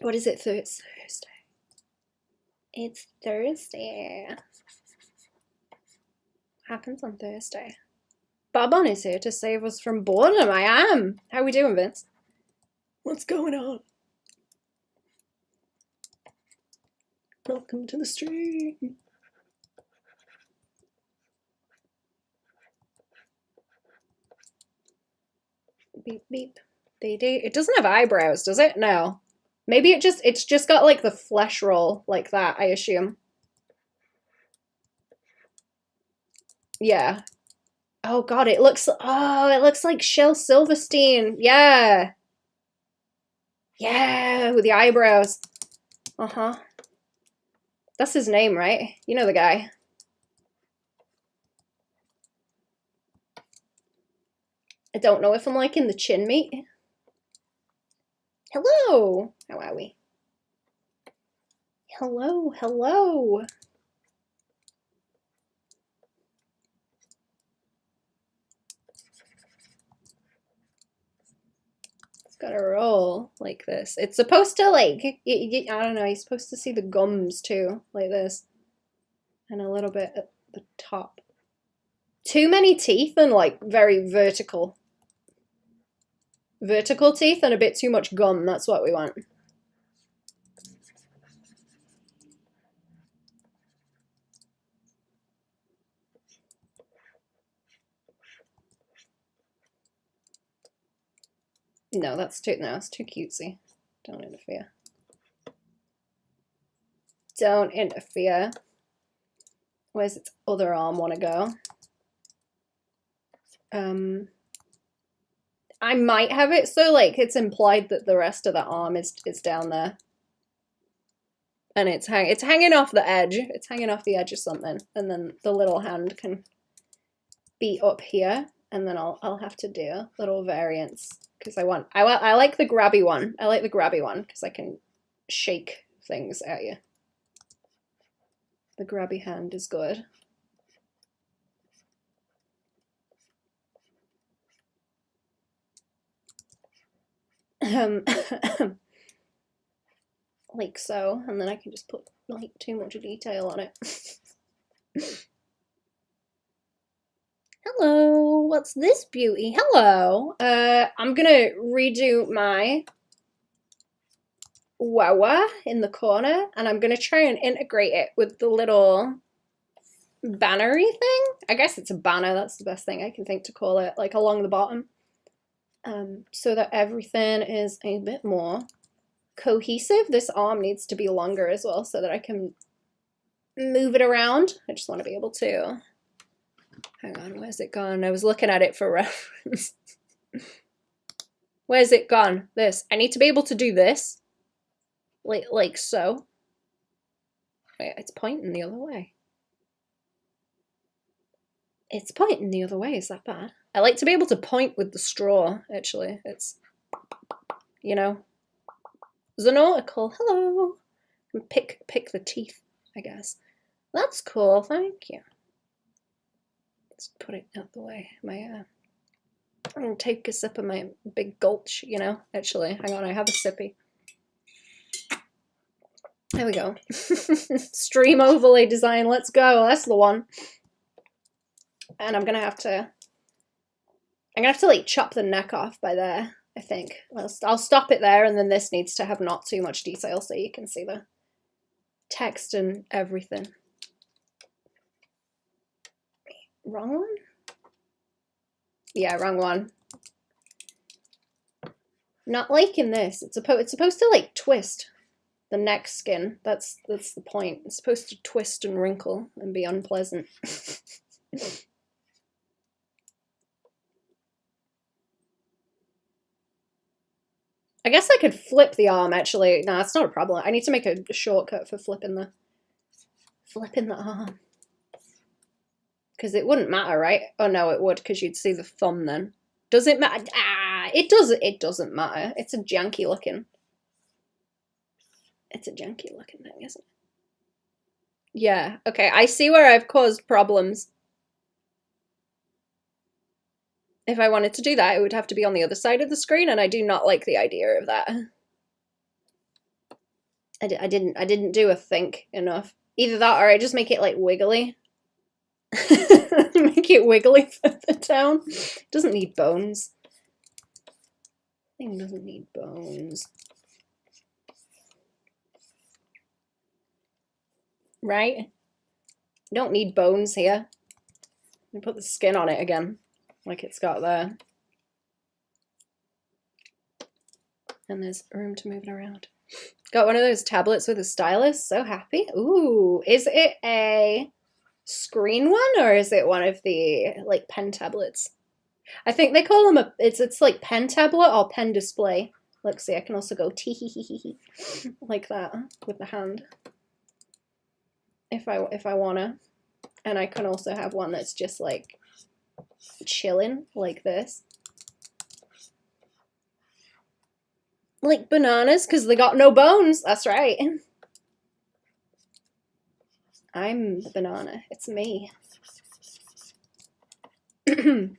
What is it? Thursday. It's Thursday. Happens on Thursday. Baban is here to save us from boredom. I am. How are we doing, Vince? What's going on? Welcome to the stream. Beep beep. It doesn't have eyebrows, does it? No. Maybe it's just got like the flesh roll like that, I assume. Yeah. Oh god, it looks like Shel Silverstein. Yeah. Yeah, with the eyebrows. Uh-huh. That's his name, right? You know the guy. I don't know if I'm liking the chin meat. Hello! How are we? Hello, hello! It's gotta roll like this. It's supposed to, like, I don't know, you're supposed to see the gums too, like this. And a little bit at the top. Too many teeth and, like, very vertical. Vertical teeth and a bit too much gum, that's what we want. No, it's too cutesy. Don't interfere. Don't interfere. Where's its other arm want to go? I might have it so like it's implied that the rest of the arm is down there. And it's hanging off the edge. It's hanging off the edge of something. And then the little hand can be up here. And then I'll have to do little variants. Because I like the grabby one. I like the grabby one because I can shake things at you. The grabby hand is good. Like so, and then I can just put like too much detail on it. Hello, what's this beauty? Hello. I'm gonna redo my Wawa in the corner, and I'm gonna try and integrate it with the little bannery thing. I guess it's a banner, that's the best thing I can think to call it, like along the bottom. So that everything is a bit more cohesive. This arm needs to be longer as well so that I can move it around. I just want to be able to. Hang on, where's it gone? I was looking at it for reference. Where's it gone? This. I need to be able to do this. Like so. Wait, it's pointing the other way. It's pointing the other way, is that bad? I like to be able to point with the straw, actually. It's, you know. Zoonautical, hello. And pick the teeth, I guess. That's cool, thank you. Let's put it out the way. I'm gonna take a sip of my big gulch, you know. Actually, hang on, I have a sippy. There we go. Stream overlay design, let's go. That's the one. And I'm gonna have to like chop the neck off by there, I think. I'll stop it there, and then this needs to have not too much detail so you can see the text and everything. Wrong one? Yeah, wrong one. Not liking this. It's supposed to like twist the neck skin. That's the point. It's supposed to twist and wrinkle and be unpleasant. I guess I could flip the arm, actually. No, it's not a problem. I need to make a shortcut for flipping the arm. Because it wouldn't matter, right? Oh, no, it would, because you'd see the thumb then. Does it matter? Ah, it doesn't matter. It's a janky looking. It's a janky looking thing, isn't it? Yeah, okay. I see where I've caused problems. If I wanted to do that, it would have to be on the other side of the screen, and I do not like the idea of that. I didn't do a think enough. Either that or I just make it like wiggly. Make it wiggly further down. It doesn't need bones. Thing doesn't need bones. Right? You don't need bones here. You put the skin on it again, like it's got there. And there's room to move it around. Got one of those tablets with a stylus. So happy. Ooh, is it a screen one or is it one of the like pen tablets? I think they call them it's like pen tablet or pen display. Look, see, I can also go tee hee hee hee hee like that with the hand if I wanna. And I can also have one that's just like chilling like this. Like bananas, because they got no bones. That's right. I'm the banana. It's me. Fit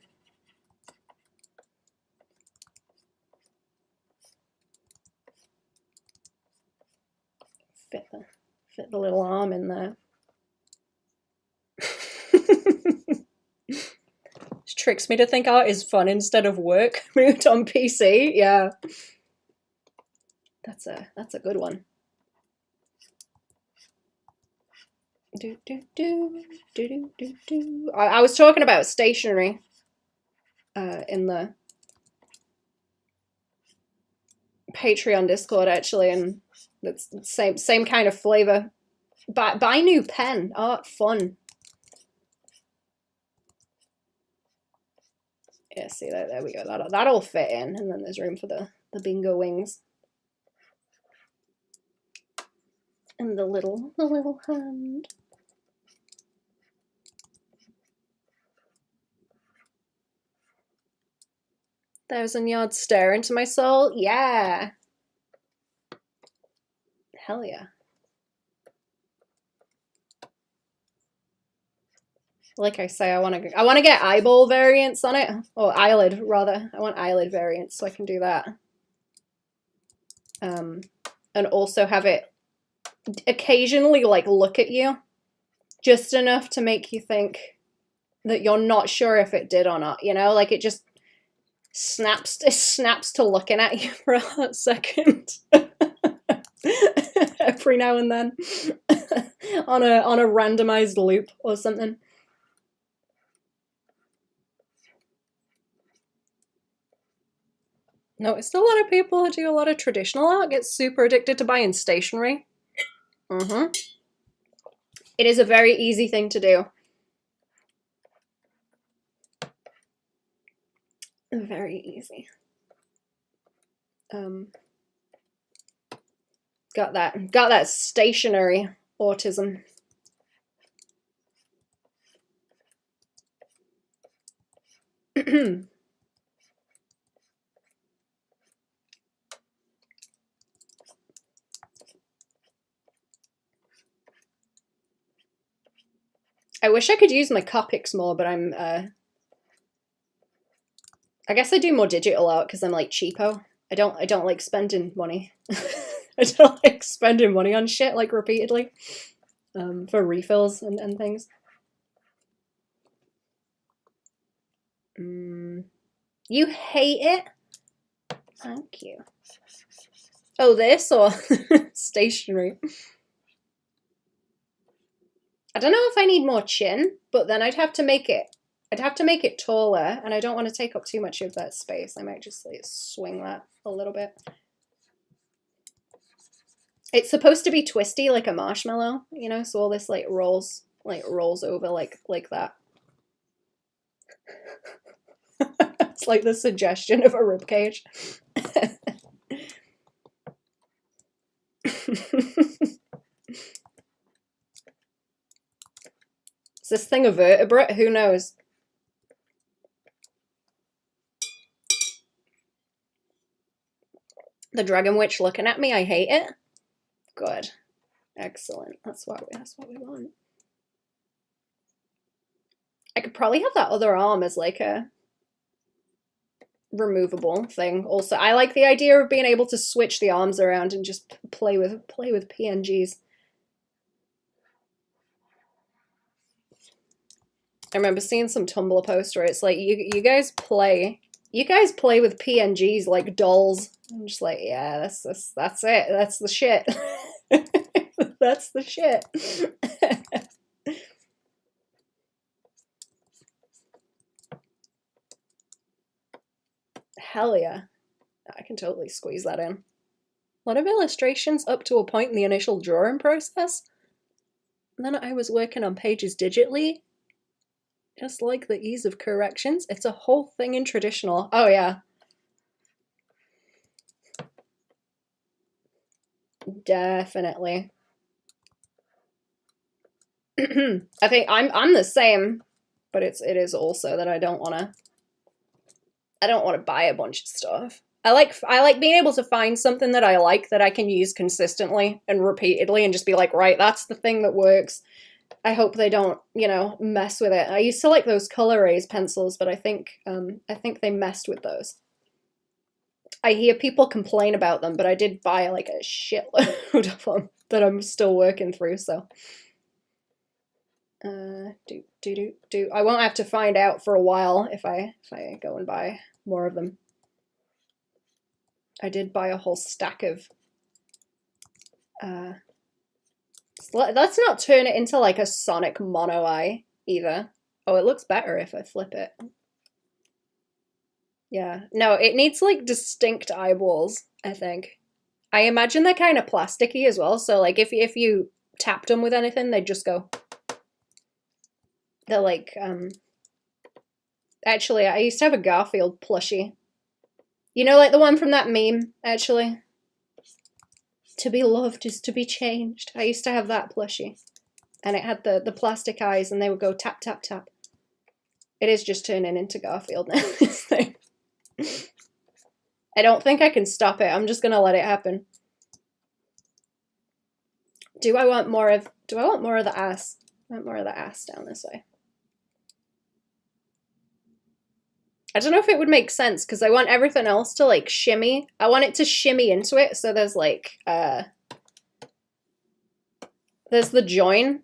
the little arm in there. Tricks me to think art is fun instead of work. Moved on PC. Yeah. That's a good one. I was talking about stationery in the Patreon Discord actually, and it's the same kind of flavor. Buy new pen. Art fun. Yeah, see there we go. That'll fit in, and then there's room for the bingo wings. And the little hand. 1,000 yards stare into my soul. Yeah. Hell yeah. Like I say, I want to get eyeball variants on it, or eyelid rather. I want eyelid variants so I can do that. And also have it occasionally like look at you, just enough to make you think that you're not sure if it did or not. You know, like it just snaps to looking at you for a hot second. Every now and then on a randomized loop or something. Noticed a lot of people who do a lot of traditional art get super addicted to buying stationery. It is a very easy thing to do. Very easy. Got that stationery autism. I wish I could use my Copics more, but I'm I guess I do more digital art because I'm like cheapo. I don't like spending money. I don't like spending money on shit like repeatedly for refills and things. You hate it? Thank you. Oh, this or stationery? I don't know if I need more chin, but then I'd have to make it taller, and I don't want to take up too much of that space. I might just like swing that a little bit. It's supposed to be twisty like a marshmallow, you know, so all this like rolls over like that. It's like the suggestion of a ribcage. Is this thing a vertebrate? Who knows? The Dragon Witch looking at me, I hate it. Good. Excellent. That's what we want. I could probably have that other arm as like a removable thing. Also, I like the idea of being able to switch the arms around and just play with PNGs. I remember seeing some Tumblr post where it's like you guys play with PNGs like dolls. I'm just like, yeah, that's it. That's the shit. That's the shit. Hell yeah. I can totally squeeze that in. A lot of illustrations up to a point in the initial drawing process. And then I was working on pages digitally. Just like the ease of corrections. It's a whole thing in traditional. Oh yeah. Definitely. I think I'm the same, but it is also that I don't want to buy a bunch of stuff. I like being able to find something that I like that I can use consistently and repeatedly and just be like, right, that's the thing that works. I hope they don't, you know, mess with it. I used to like those Color Rays pencils, but I think they messed with those. I hear people complain about them, but I did buy like a shitload of them that I'm still working through, so. I won't have to find out for a while if I go and buy more of them. I did buy a whole stack of let's not turn it into like a Sonic mono eye either. Oh, it looks better if I flip it. Yeah, no, it needs like distinct eyeballs, I think. I imagine they're kind of plasticky as well, so like if you tapped them with anything, they'd just go. They're like, actually, I used to have a Garfield plushie. You know, like the one from that meme, actually? To be loved is to be changed. I used to have that plushie. And it had the plastic eyes, and they would go tap, tap, tap. It is just turning into Garfield now, this thing. I don't think I can stop it. I'm just gonna let it happen. Do I want more of the ass? I want more of the ass down this way. I don't know if it would make sense because I want everything else to like shimmy. I want it to shimmy into it, so there's like there's the join.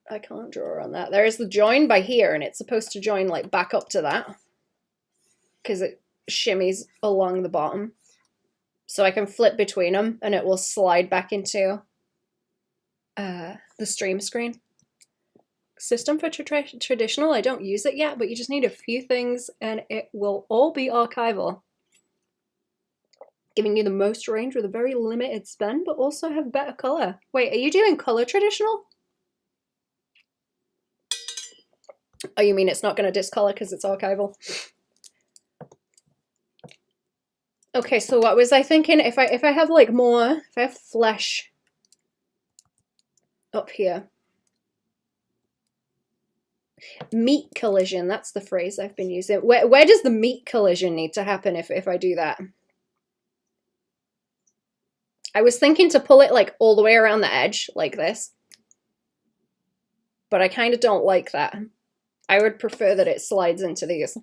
I can't draw on that. There is the join by here, and it's supposed to join like back up to that because it shimmies along the bottom. So I can flip between them, and it will slide back into the stream screen. System for traditional, I don't use it yet, but you just need a few things, and it will all be archival. Giving you the most range with a very limited spend, but also have better color. Wait, are you doing color traditional? Oh, you mean it's not going to discolor because it's archival? Okay, so what was I thinking? If I have like more, if I have flesh up here. Meat collision, that's the phrase I've been using. Where does the meat collision need to happen if I do that? I was thinking to pull it like all the way around the edge like this. But I kind of don't like that. I would prefer that it slides into these.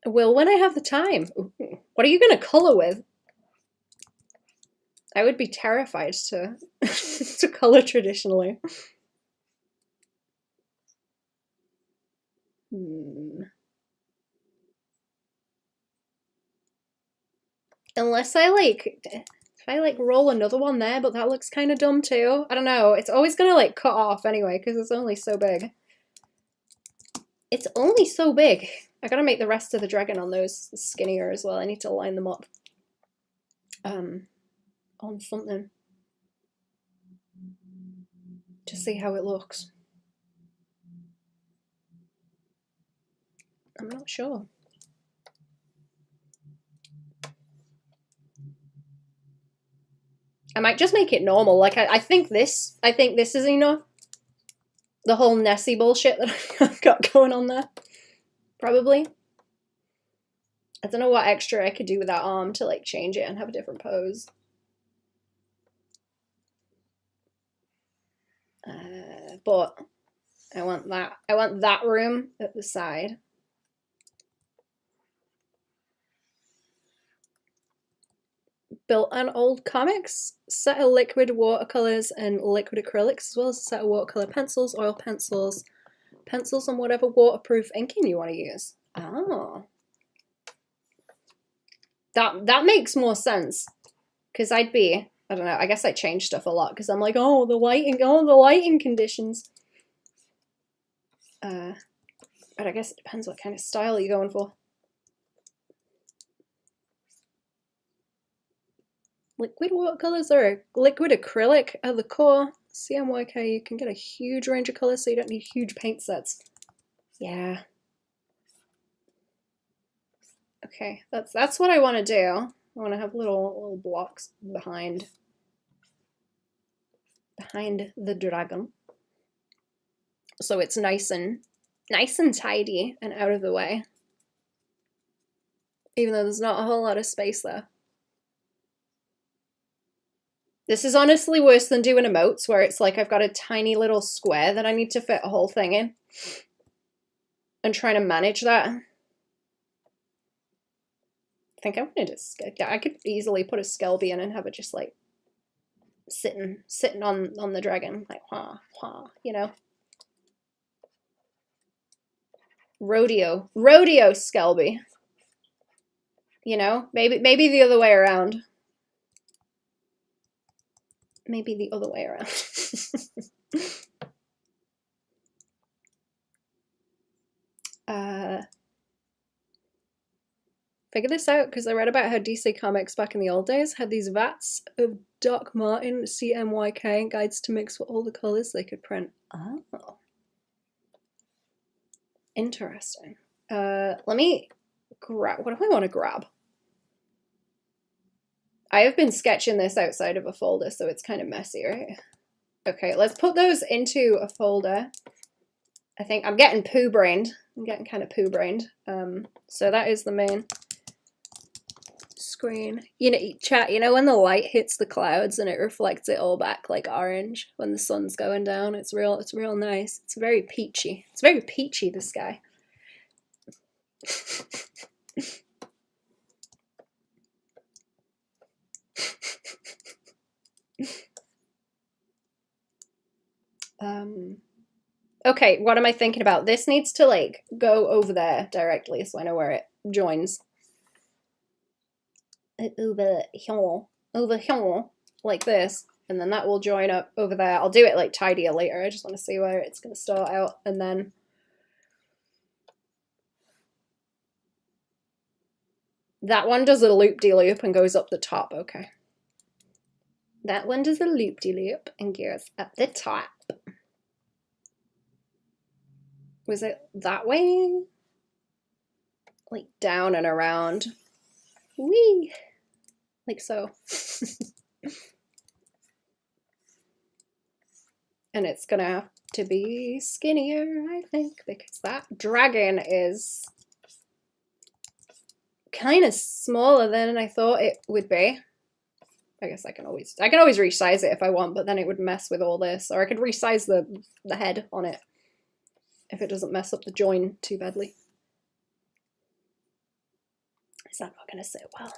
Well, when I have the time. What are you going to color with? I would be terrified to, to color traditionally. Unless I like, if I like roll another one there, but that looks kind of dumb too. I don't know. It's always going to like cut off anyway because it's only so big. It's only so big. I gotta make the rest of the dragon on those skinnier as well. I need to line them up on something to see how it looks. I'm not sure. I might just make it normal. Like, I think this is enough. The whole Nessie bullshit that I've got going on there. Probably. I don't know what extra I could do with that arm to, like, change it and have a different pose. But I want that room at the side. Built on old comics, set of liquid watercolors and liquid acrylics, as well as a set of watercolor pencils, oil pencils, pencils and whatever waterproof inking you want to use. Oh. That makes more sense. Because I'd be, I don't know, I guess I change stuff a lot because I'm like, oh, the lighting conditions. But I guess it depends what kind of style you're going for. Liquid watercolors or liquid acrylic at the core. CMYK, you can get a huge range of colors, so you don't need huge paint sets. Yeah. Okay, that's what I want to do. I want to have little blocks behind the dragon, so it's nice and tidy and out of the way. Even though there's not a whole lot of space there. This is honestly worse than doing emotes, where it's like I've got a tiny little square that I need to fit a whole thing in. And trying to manage that. I think I wanted I could easily put a Skelby in and have it just like sitting on the dragon, like wah wah, you know. Rodeo Skelby. You know, maybe the other way around. Maybe the other way around. Figure this out because I read about how DC Comics back in the old days had these vats of Doc Martin CMYK guides to mix with all the colors they could print. Oh. Interesting. Let me grab, what do I want to grab? I have been sketching this outside of a folder, so it's kind of messy, right? Okay, let's put those into a folder. I think I'm getting poo-brained. I'm getting kind of poo-brained. So that is the main screen. You know, chat, you know when the light hits the clouds and it reflects it all back like orange when the sun's going down? It's real nice. It's very peachy. It's very peachy, this guy. Okay, what am I thinking about? This needs to like go over there directly so I know where it joins. Over here, like this, and then that will join up over there. I'll do it like tidier later. I just want to see where it's going to start out, and then that one does a loop-de-loop and goes up the top. Okay. That one does a loop-de-loop and goes up the top. Was it that way? Like down and around. Whee! Like so. And it's gonna have to be skinnier, I think, because that dragon is kind of smaller than I thought it would be. I guess I can always resize it if I want, but then it would mess with all this. Or I could resize the head on it if it doesn't mess up the join too badly. Is that not going to sit well? No.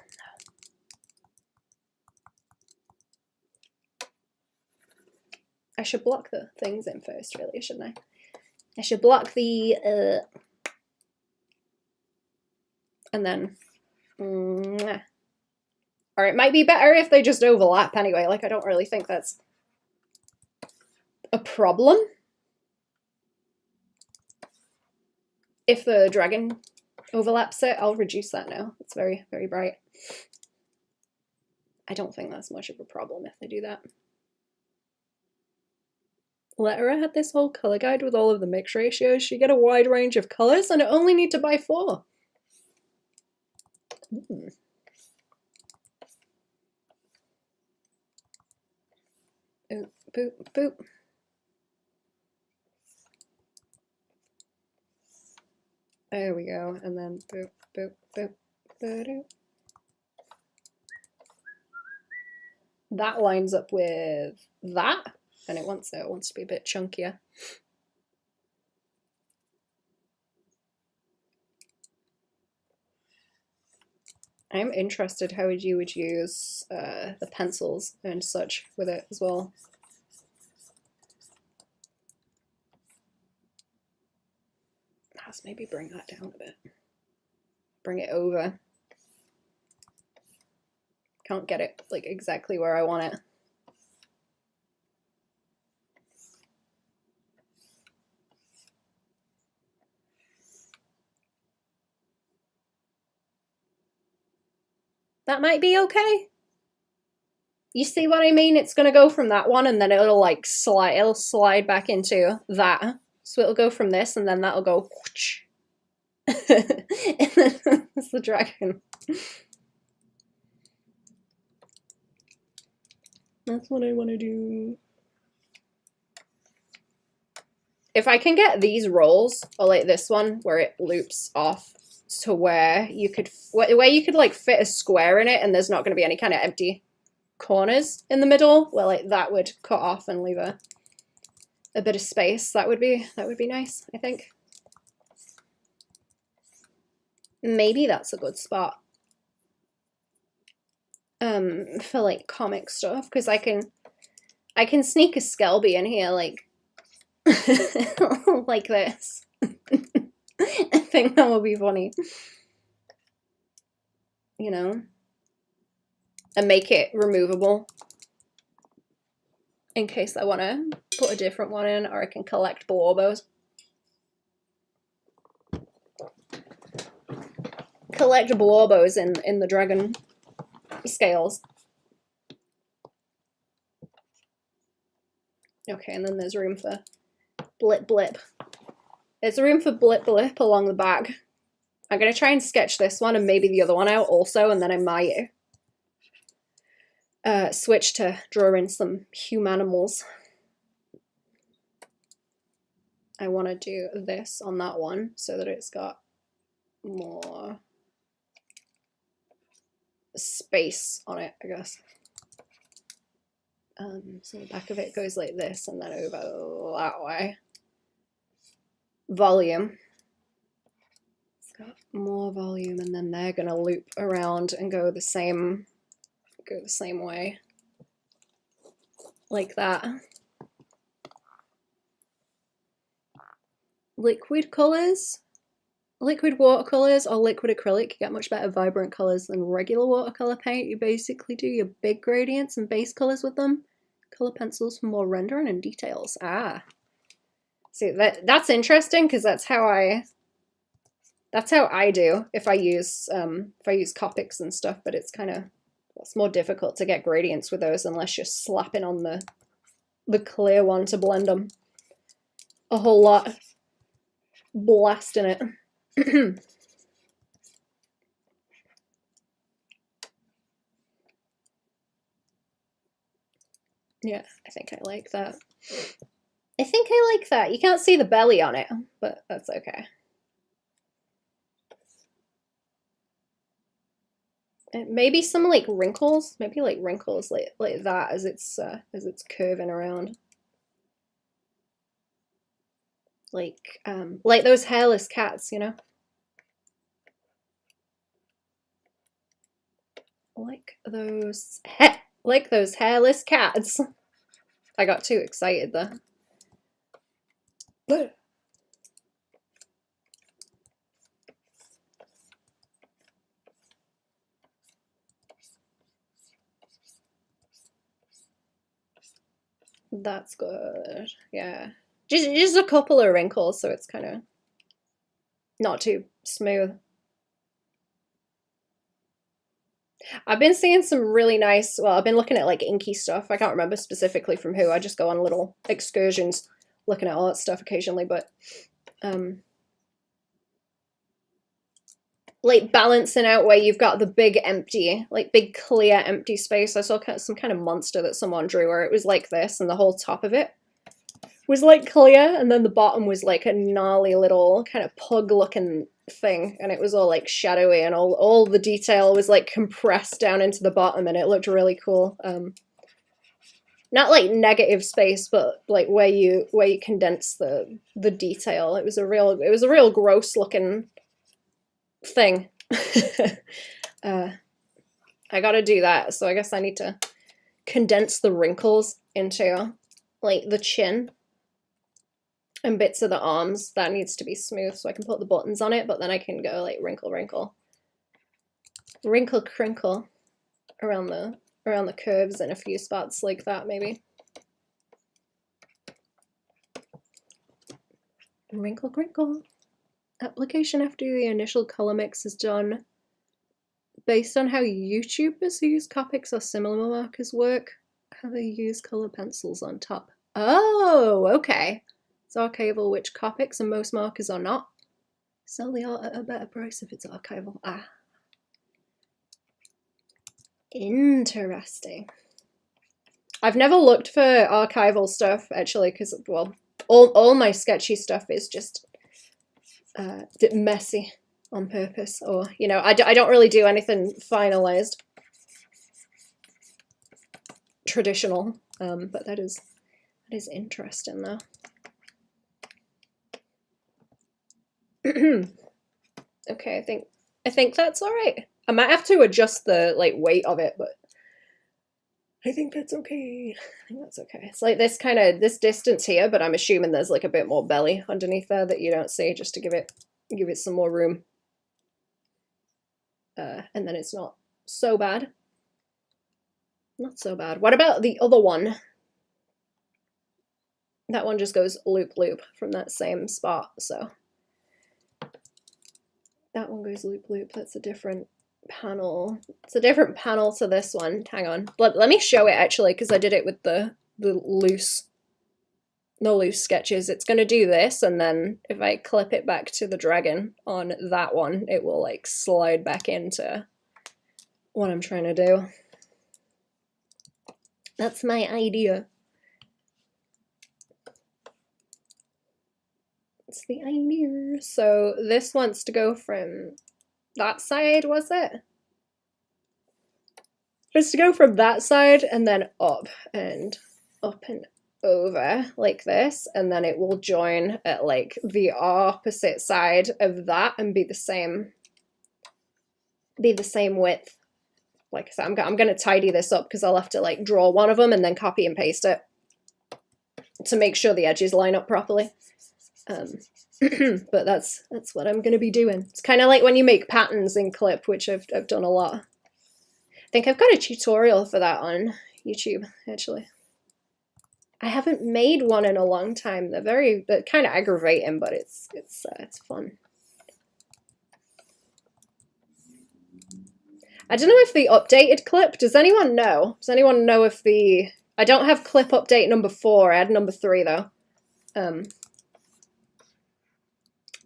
I should block the things in first, really, shouldn't I? I should block the, and then, or it might be better if they just overlap anyway. Like, I don't really think that's a problem. If the dragon overlaps it, I'll reduce that now. It's very, very bright. I don't think that's much of a problem if they do that. Lettera had this whole color guide with all of the mix ratios. You get a wide range of colors and I only need to buy 4. boop, boop. There we go, and then boop, boop, boop, boop. That lines up with that, and it wants to be a bit chunkier. I'm interested how you would use the pencils and such with it as well. Let's maybe bring that down a bit. Bring it over. Can't get it like exactly where I want it. That might be okay. You see what I mean? It's gonna go from that one and then it'll like slide back into that. So it'll go from this and then that'll go whoosh. And then it's the dragon. That's what I want to do. If I can get these rolls, or like this one where it loops off to where you could like fit a square in it and there's not going to be any kind of empty corners in the middle, where like that would cut off and leave a bit of space, that would be nice, I think. Maybe that's a good spot for like comic stuff, because I can sneak a Skelby in here like like this. I think that will be funny, you know, and make it removable in case I want to put a different one in, or I can collect blorbos. Collect blorbos in the dragon scales. Okay, and then there's room for blip blip. There's room for blip blip along the back. I'm going to try and sketch this one and maybe the other one out also, and then I might switch to draw in some humanimals. I want to do this on that one so that it's got more space on it, I guess. So the back of it goes like this and then over that way. Volume. It's got more volume, and then they're gonna loop around and go the same way. Like that. Liquid colors. Liquid watercolors or liquid acrylic, you get much better vibrant colors than regular watercolor paint. You basically do your big gradients and base colors with them. Color pencils for more rendering and details. Ah, see that's interesting, because that's how I do if I use Copics and stuff. But it's more difficult to get gradients with those unless you're slapping on the clear one to blend them a whole lot, blasting it. Yeah, I think I like that. I think I like that. You can't see the belly on it, but that's okay. Maybe some like wrinkles, maybe like wrinkles like that as it's curving around. Like those hairless cats, you know? Like those hairless cats. I got too excited there. That's good. Yeah. Just a couple of wrinkles, so it's kind of not too smooth. I've been seeing some really nice, well, I've been looking at like inky stuff. I can't remember specifically from who. I just go on little excursions looking at art stuff occasionally, but like balancing out where you've got the big empty, like big clear empty space. I saw some kind of monster that someone drew where it was like this and the whole top of it was like clear, and then the bottom was like a gnarly little kind of pug looking thing, and it was all like shadowy, and all the detail was like compressed down into the bottom, and it looked really cool. Not like negative space, but like where you condense the detail. It was a real gross looking thing. I gotta do that, so I guess I need to condense the wrinkles into like the chin and bits of the arms. That needs to be smooth so I can put the buttons on it, but then I can go like wrinkle, wrinkle, wrinkle, crinkle around the curves in a few spots like that, maybe. Wrinkle, crinkle. Application after the initial color mix is done based on how YouTubers who use Copics or similar markers work, how they use color pencils on top. Oh, okay. It's archival, which Copics and most markers are not. Sell the art at a better price if it's archival. Ah. Interesting. I've never looked for archival stuff, actually, because, well, all my sketchy stuff is just messy on purpose, or, you know, I don't really do anything finalized, traditional, but that is interesting, though. Okay, I think that's all right. I might have to adjust the like weight of it, but I think that's okay. I think that's okay. It's like this distance here, but I'm assuming there's like a bit more belly underneath there that you don't see, just to give it some more room. And then it's not so bad. Not so bad. What about the other one? That one just goes loop loop from that same spot, so that one goes loop loop. That's a different panel. It's a different panel to this one. Hang on. Let me show it actually, because I did it with the loose sketches. It's going to do this, and then if I clip it back to the dragon on that one, it will like slide back into what I'm trying to do. That's my idea. That's the idea. So this wants to go from that side, was it? Just to go from that side and then up and over like this, and then it will join at like the opposite side of that and be the same width. Like I said, I'm going to tidy this up because I'll have to like draw one of them and then copy and paste it to make sure the edges line up properly. But that's what I'm going to be doing. It's kind of like when you make patterns in Clip, which I've done a lot. I think I've got a tutorial for that on YouTube, actually. I haven't made one in a long time. They're kind of aggravating, but it's fun. I don't know if the updated Clip, does anyone know? Does anyone know if the, I don't have Clip update number 4, I had number 3 though.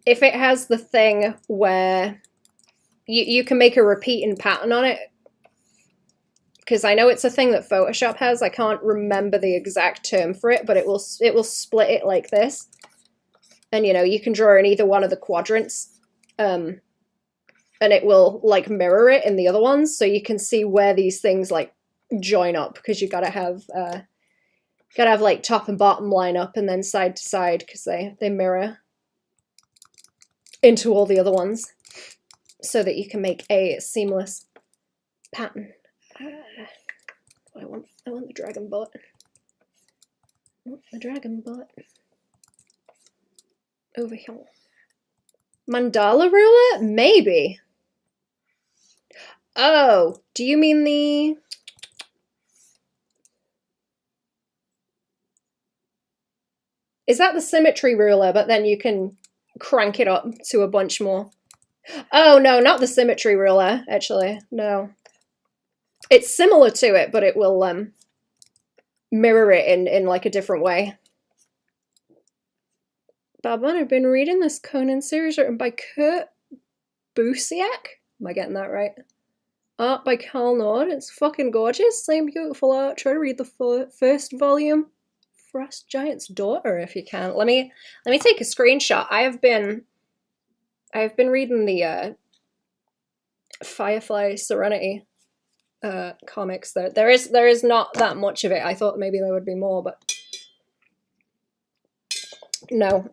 If it has the thing where you can make a repeating pattern on it, because I know it's a thing that Photoshop has. I can't remember the exact term for it, but it will split it like this. And, you know, you can draw in either one of the quadrants. And it will, like, mirror it in the other ones. So you can see where these things, like, join up. Because you gotta have, like, top and bottom line up and then side to side. Because they mirror into all the other ones. So that you can make a seamless pattern. I want the dragon butt. I want the dragon butt. Over here. Mandala ruler? Maybe. Oh, do you mean the... Is that the symmetry ruler, but then you can crank it up to a bunch more? Oh, no, not the symmetry ruler, actually. No. It's similar to it, but it will mirror it in like a different way. Baban, I've been reading this Conan series written by Kurt Busiek? Am I getting that right? Art by Carl Nord. It's fucking gorgeous. Same beautiful art. Try to read the first volume. Frost Giant's Daughter, if you can. Let me take a screenshot. I've been reading the Firefly Serenity comics. There is not that much of it. I thought maybe there would be more, but no.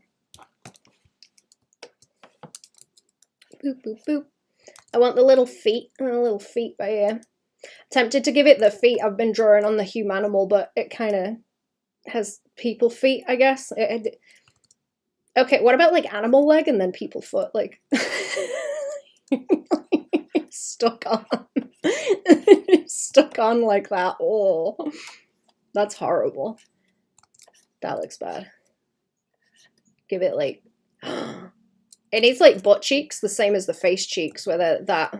Boop boop boop. I want the little feet. Little feet by here. Tempted to give it the feet I've been drawing on the humanimal, but it kind of has people feet, I guess. Okay, what about like animal leg and then people foot? Like stuck on. Stuck on like that. Oh, that's horrible. That looks bad. Give it like it needs like butt cheeks, the same as the face cheeks, where that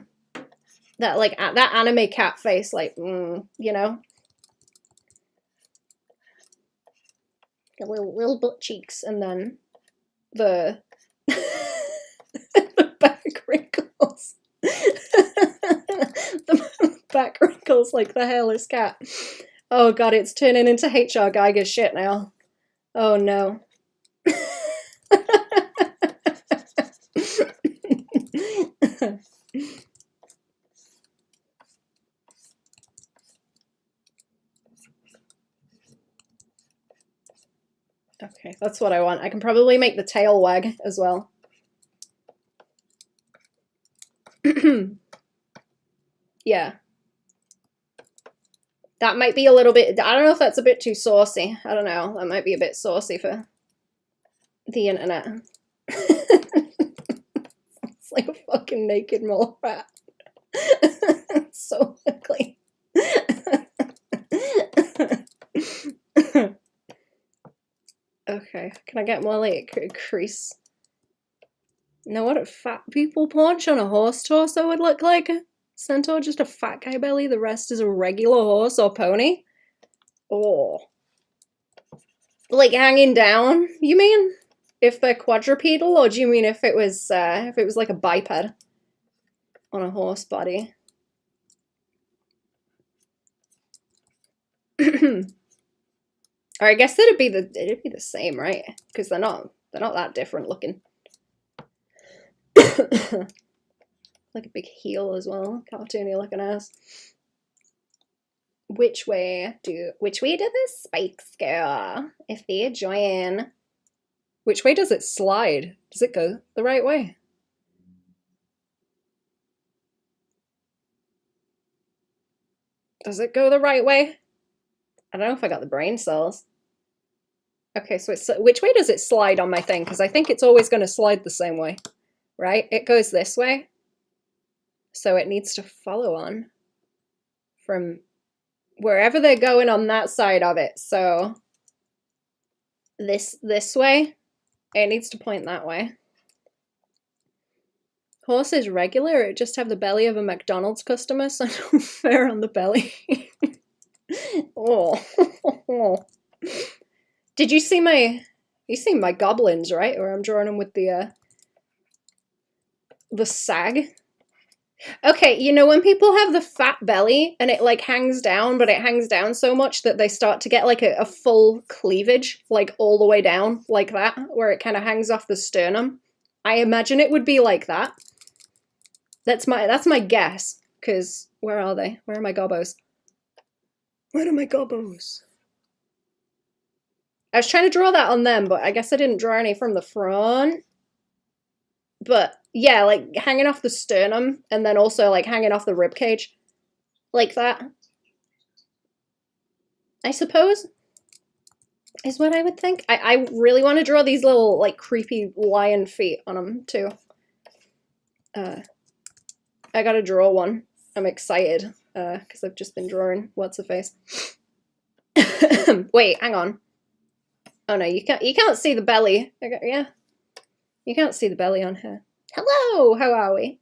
like that anime cat face, like you know, the little butt cheeks, and then the the back wrinkles, the back wrinkles like the hairless cat. Oh god, it's turning into HR Geiger shit now. Oh no. Okay, that's what I want. I can probably make the tail wag as well. Yeah. That might be a little bit, I don't know if that's a bit too saucy. I don't know. That might be a bit saucy for the internet. It's like a fucking naked mole rat. It's so ugly. Okay, can I get more like a crease? Know what a fat people paunch on a horse torso would look like? Centaur, just a fat guy belly, the rest is a regular horse or pony? Oh. Like hanging down, you mean? If they're quadrupedal, or do you mean if it was like a biped on a horse body? Or I guess it'd be the same, right? Because they're not that different looking. Like a big heel as well, cartoony looking ass. Which way do the spikes go if they join? Which way does it slide? Does it go the right way? Does it go the right way? I don't know if I got the brain cells. Okay, so it's which way does it slide on my thing? Because I think it's always going to slide the same way, right? It goes this way, so it needs to follow on from wherever they're going on that side of it. So this way, it needs to point that way. Horse is regular. It just have the belly of a McDonald's customer, so no fair on the belly. Oh. Did you see my goblins, right? Or I'm drawing them with the sag. Okay, you know when people have the fat belly and it like hangs down, but it hangs down so much that they start to get like a full cleavage, like all the way down, like that, where it kind of hangs off the sternum. I imagine it would be like that. That's my guess, because where are they? Where are my gobbos? Where are my gobbos? I was trying to draw that on them, but I guess I didn't draw any from the front. But yeah, like hanging off the sternum and then also like hanging off the rib cage. Like that. I suppose is what I would think. I really want to draw these little like creepy lion feet on them too. I gotta draw one. I'm excited because I've just been drawing what's her face. Wait, hang on. Oh no, you can't see the belly. Yeah, you can't see the belly on her. Hello, how are we?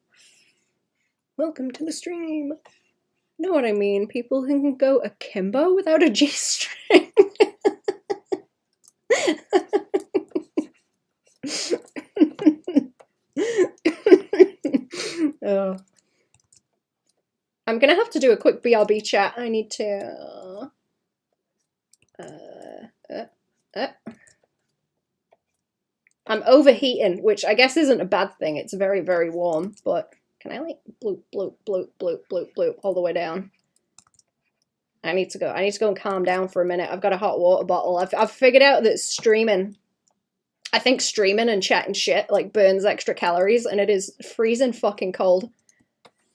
Welcome to the stream. Know what I mean? People who can go akimbo without a G-string. I'm gonna have to do a quick BRB chat. I need to... I'm overheating, which I guess isn't a bad thing. It's very, very warm, but can I like bloop, bloop, bloop, bloop, bloop, bloop all the way down? I need to go and calm down for a minute. I've got a hot water bottle. I've figured out that streaming, I think streaming and chatting shit like burns extra calories, and it is freezing fucking cold.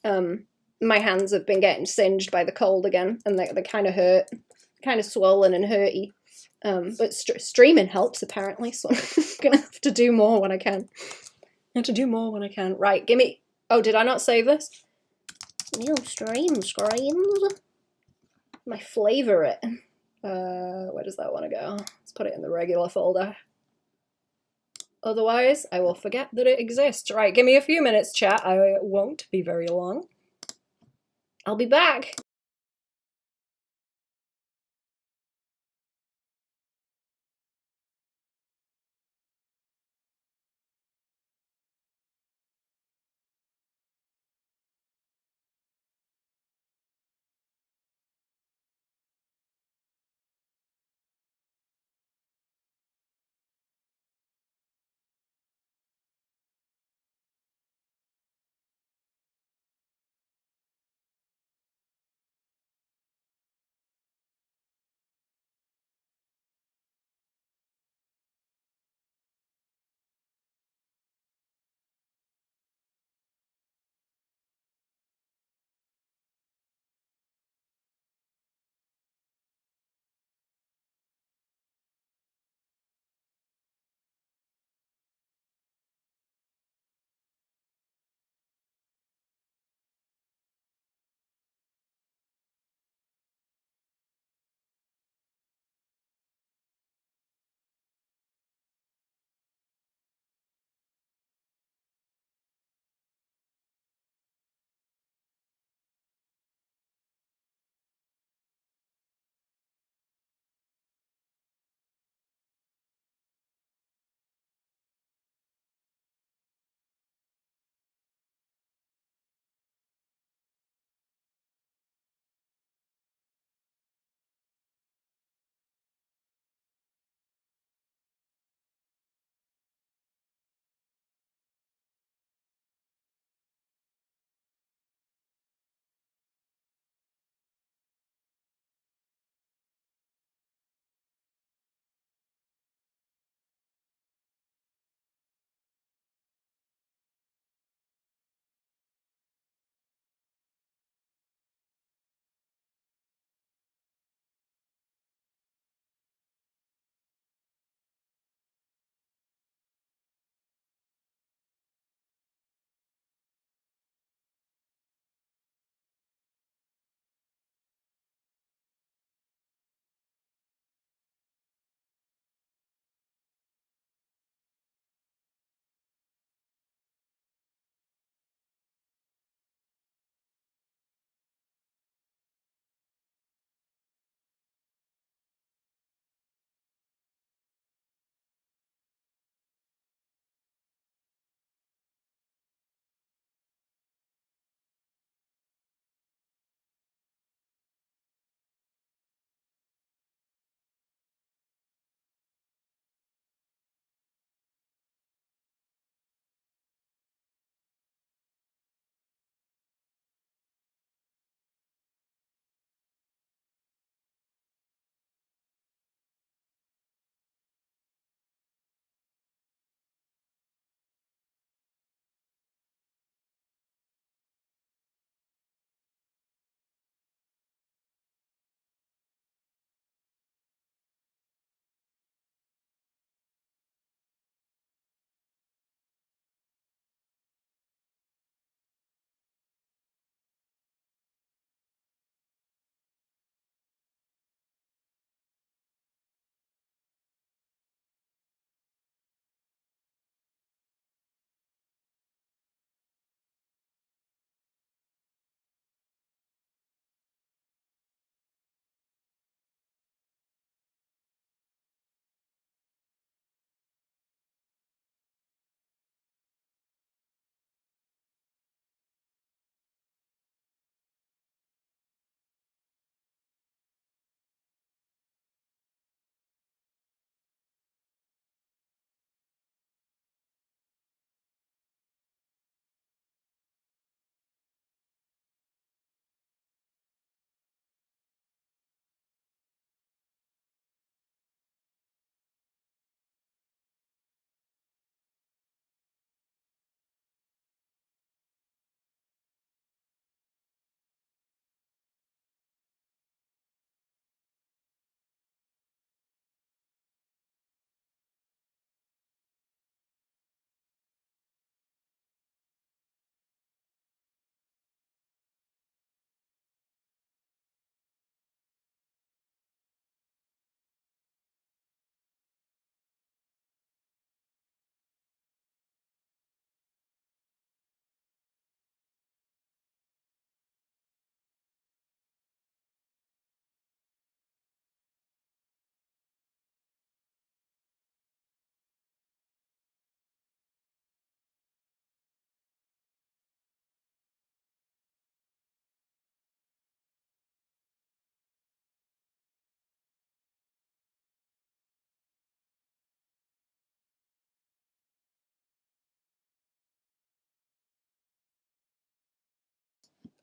My hands have been getting singed by the cold again, and they kind of hurt, kind of swollen and hurty. But streaming helps apparently, so I'm gonna have to do more when I can. Right, give me. Oh, did I not save this? No screams. My favorite. Where does that want to go? Let's put it in the regular folder. Otherwise, I will forget that it exists. Right, give me a few minutes, chat. I won't be very long. I'll be back.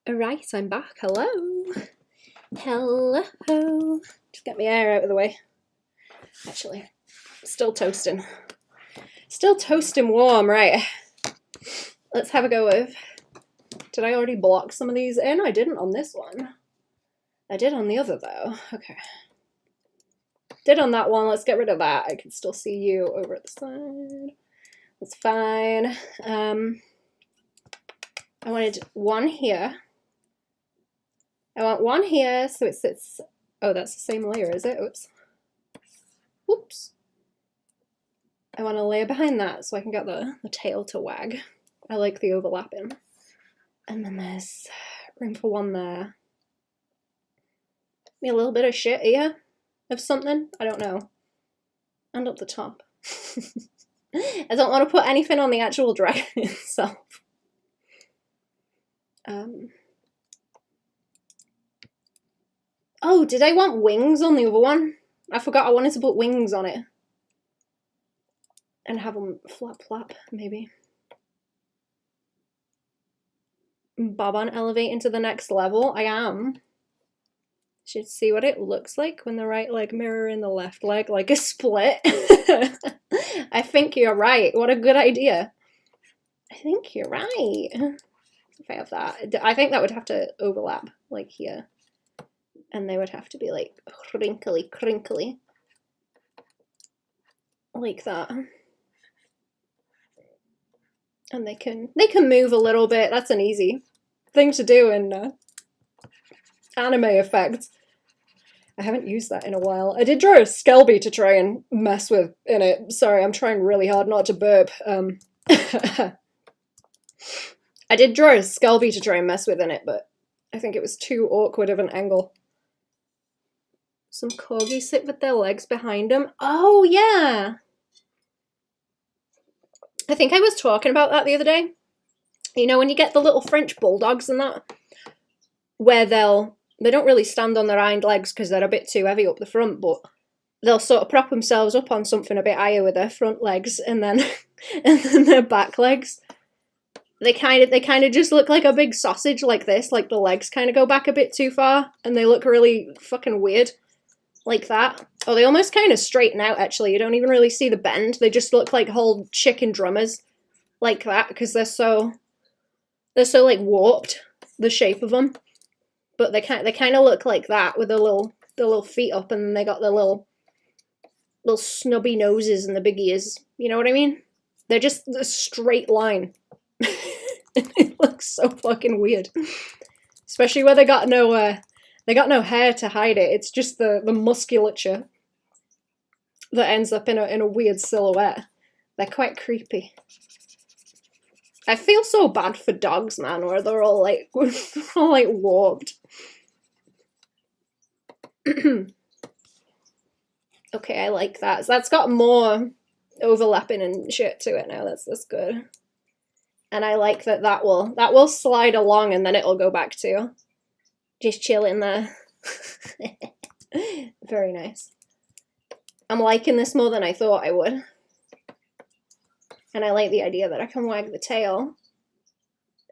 Alright, I'm back. Hello. Hello. Just get my hair out of the way. Actually, still toasting. Still toasting warm, right? Let's have a go with... Did I already block some of these in? I didn't on this one. I did on the other, though. Okay. Did on that one. Let's get rid of that. I can still see you over at the side. That's fine. I wanted one here. I want one here, so it sits... Oh, that's the same layer, is it? Oops. Whoops. I want a layer behind that so I can get the tail to wag. I like the overlapping. And then there's room for one there. Maybe a little bit of shit here of something. I don't know. And up the top. I don't want to put anything on the actual dragon itself. Oh, did I want wings on the other one? I forgot I wanted to put wings on it. And have them flap flap, maybe. Baban elevate into the next level. I am. Should see what it looks like when the right leg mirroring the left leg, like a split. I think you're right. What a good idea. I think you're right. If I have that. I think that would have to overlap, like here. And they would have to be like crinkly, crinkly. Like that. And they can move a little bit. That's an easy thing to do in anime effects. I haven't used that in a while. I did draw a Skelby to try and mess with in it. Sorry, I'm trying really hard not to burp. I did draw a Skelby to try and mess with in it, but I think it was too awkward of an angle. Some corgis sit with their legs behind them. Oh, yeah! I think I was talking about that the other day. You know, when you get the little French bulldogs and that, where they don't really stand on their hind legs because they're a bit too heavy up the front, but they'll sort of prop themselves up on something a bit higher with their front legs, and then their back legs. They kind of just look like a big sausage like this, like the legs kind of go back a bit too far, and they look really fucking weird. Like that. Oh, they almost kind of straighten out, actually. You don't even really see the bend. They just look like whole chicken drummers. Like that, because they're so like warped, the shape of them. But they kind of look like that with the little feet up, and they got the little snubby noses and the big ears. You know what I mean? They're just a straight line. It looks so fucking weird. Especially where they got no hair to hide it. It's just the musculature that ends up in a weird silhouette. They're quite creepy. I feel so bad for dogs, man, where they're all like warped. Okay, I like that. So that's got more overlapping and shit to it now. That's good. And I like that will slide along and then it'll go back to just chilling there. Very nice. I'm liking this more than I thought I would. And I like the idea that I can wag the tail.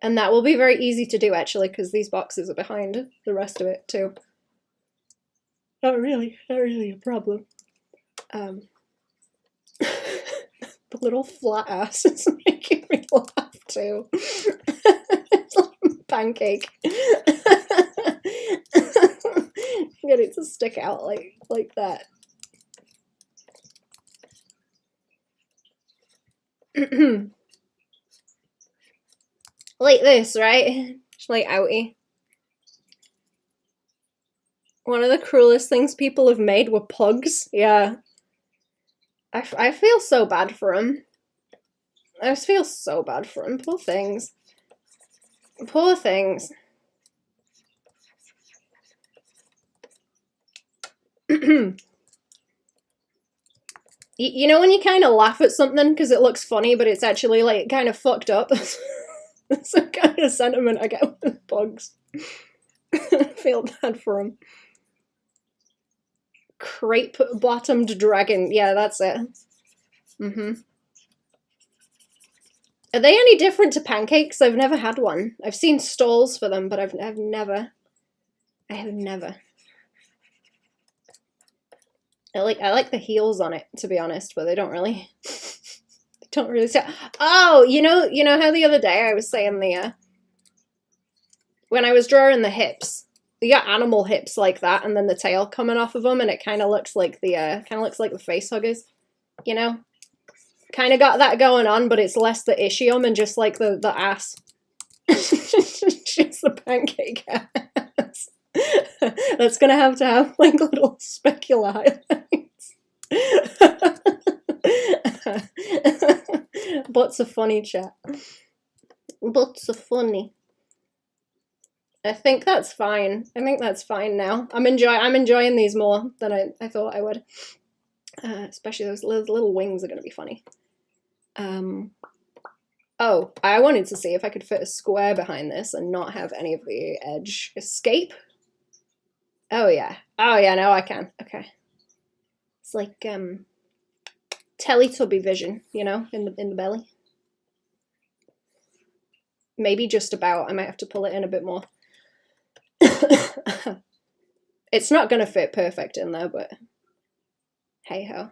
And that will be very easy to do, actually, because these boxes are behind the rest of it, too. Not really a problem. The little flat ass is making me laugh, too. It's like a pancake. Get it to stick out like that. Like this, right? Just like outie. One of the cruelest things people have made were pugs. Yeah. I feel so bad for them. I just feel so bad for them. Poor things. Poor things. You know when you kind of laugh at something because it looks funny, but it's actually like kind of fucked up? That's the kind of sentiment I get with bugs. I feel bad for them. Crepe-bottomed dragon. Yeah, that's it. Are they any different to pancakes? I've never had one. I've seen stalls for them, but I have never. I like the heels on it, to be honest, but they don't really sound. Oh, you know how the other day I was saying when I was drawing the hips, you got animal hips like that, and then the tail coming off of them, and it kind of looks like the face huggers, you know. Kind of got that going on, but it's less the ischium and just like the ass. Just the pancake ass. That's gonna have to have like little specular highlights. Butts are funny, chat. Butts are funny. I think that's fine. I think that's fine now. I'm enjoying these more than I thought I would. Especially those little wings are gonna be funny. Oh, I wanted to see if I could fit a square behind this and not have any of the edge escape. Oh yeah, now I can. Okay. It's like Teletubby vision, you know, in the belly. Maybe just about. I might have to pull it in a bit more. It's not gonna fit perfect in there, but hey ho.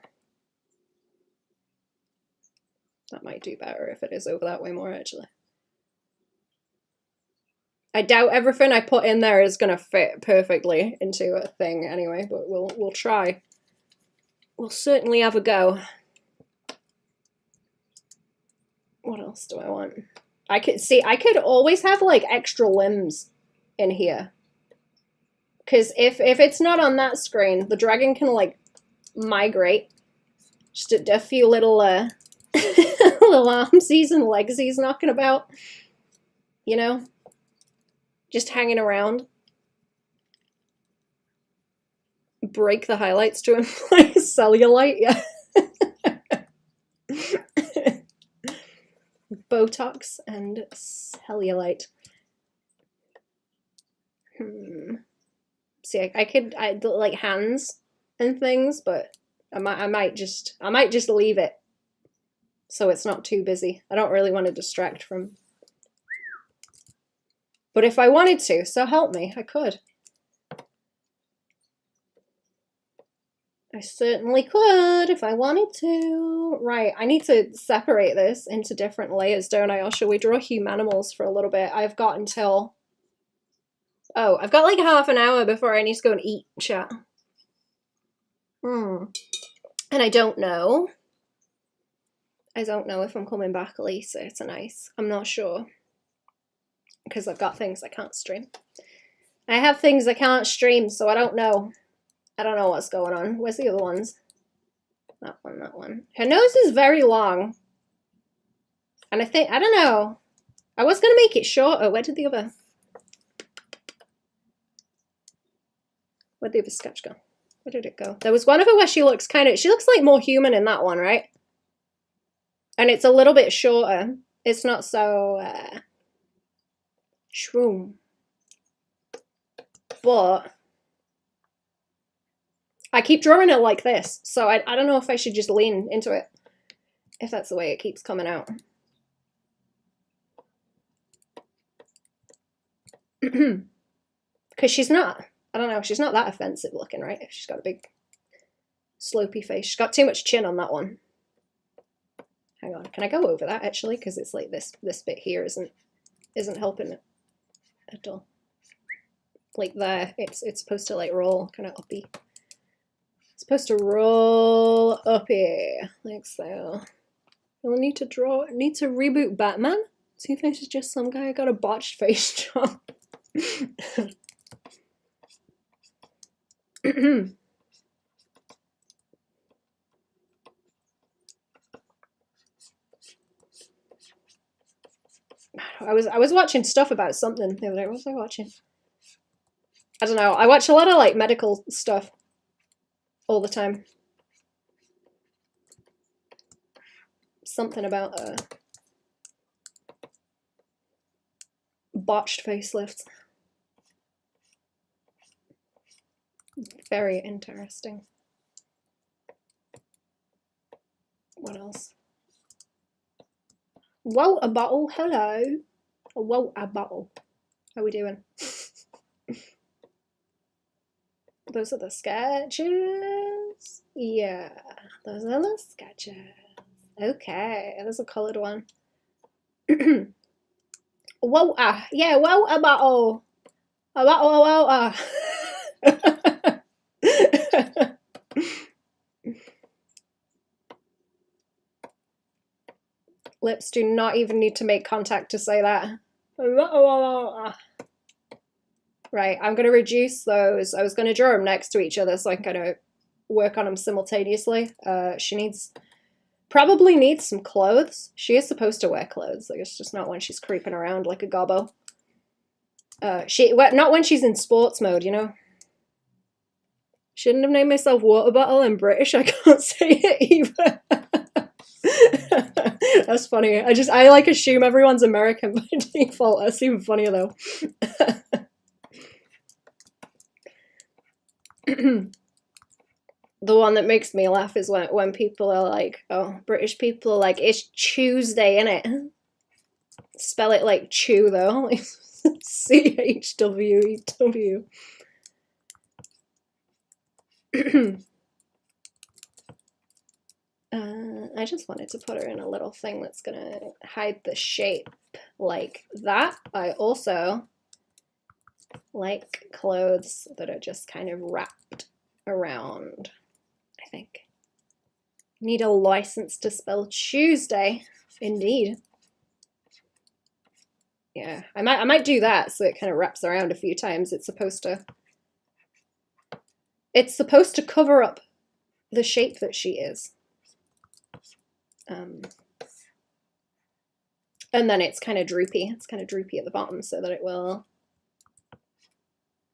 That might do better if it is over that way more, actually. I doubt everything I put in there is gonna fit perfectly into a thing anyway, but we'll try. We'll certainly have a go. What else do I want? I could always have like extra limbs in here. Because if it's not on that screen, the dragon can like migrate. Just a few little little armsies and legsies knocking about. You know? Just hanging around. Break the highlights to imply cellulite, yeah. Botox and cellulite. See, I could like hands and things, but I might just leave it so it's not too busy. I don't really want to distract from. But if I wanted to, so help me, I could. I certainly could if I wanted to. Right, I need to separate this into different layers, don't I? Or shall we draw humanimals for a little bit? I've got until... Oh, I've got like half an hour before I need to go and eat, chat. And I don't know. I don't know if I'm coming back later tonight. I'm not sure. Because I've got things I can't stream. I have things I can't stream, so I don't know. I don't know what's going on. Where's the other ones? That one, that one. Her nose is very long. And I don't know. I was going to make it shorter. Where'd the other sketch go? Where did it go? There was one of her where she looks like more human in that one, right? And it's a little bit shorter. It's not so, shroom. But I keep drawing it like this, so I don't know if I should just lean into it, if that's the way it keeps coming out. Because she's not, I don't know, she's not that offensive looking, right? If she's got a big slopey face. She's got too much chin on that one. Hang on, can I go over that actually? Because it's like this bit here isn't helping it at all. Like there, it's supposed to like roll kind of uppy. It's supposed to roll uppy, like so. You'll need to reboot Batman? Two-Face is just some guy who got a botched face job. I was watching stuff about something the other day. What was I watching? I don't know. I watch a lot of like medical stuff all the time. Something about botched facelifts. Very interesting. What else? Water bottle, hello. A water bottle. How we doing? Those are the sketches. Yeah, those are the sketches. Okay, there's a coloured one. Water, yeah, water bottle. A bottle of water. Lips do not even need to make contact to say that. Right, I'm going to reduce those. I was going to draw them next to each other so I can kind of work on them simultaneously. She probably needs some clothes. She is supposed to wear clothes. Like, it's just not when she's creeping around like a gobbo. Not when she's in sports mode, you know? Shouldn't have named myself Water Bottle. I'm British. I can't say it either. That's funny. I like assume everyone's American by default. That's even funnier though. The one that makes me laugh is when people are like, oh, British people are like, it's Tuesday, innit? Spell it like chew though. CHWEW. I just wanted to put her in a little thing that's gonna hide the shape like that. I also like clothes that are just kind of wrapped around, I think. Need a license to spell Tuesday, indeed. Yeah, I might do that so it kind of wraps around a few times. It's supposed to cover up the shape that she is. And then it's kind of droopy. It's kind of droopy at the bottom so that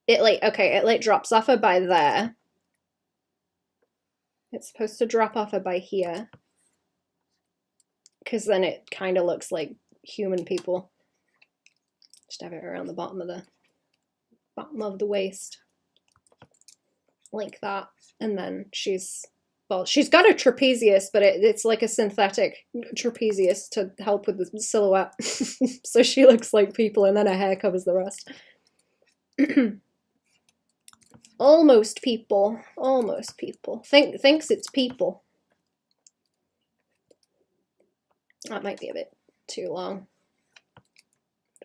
it drops off her by there. It's supposed to drop off her by here. Because then it kind of looks like human people. Just have it around the bottom of the waist. Like that. And then she's got a trapezius, but it's like a synthetic trapezius to help with the silhouette. So she looks like people, and then her hair covers the rest. Almost people. Almost people. Thinks it's people. That might be a bit too long.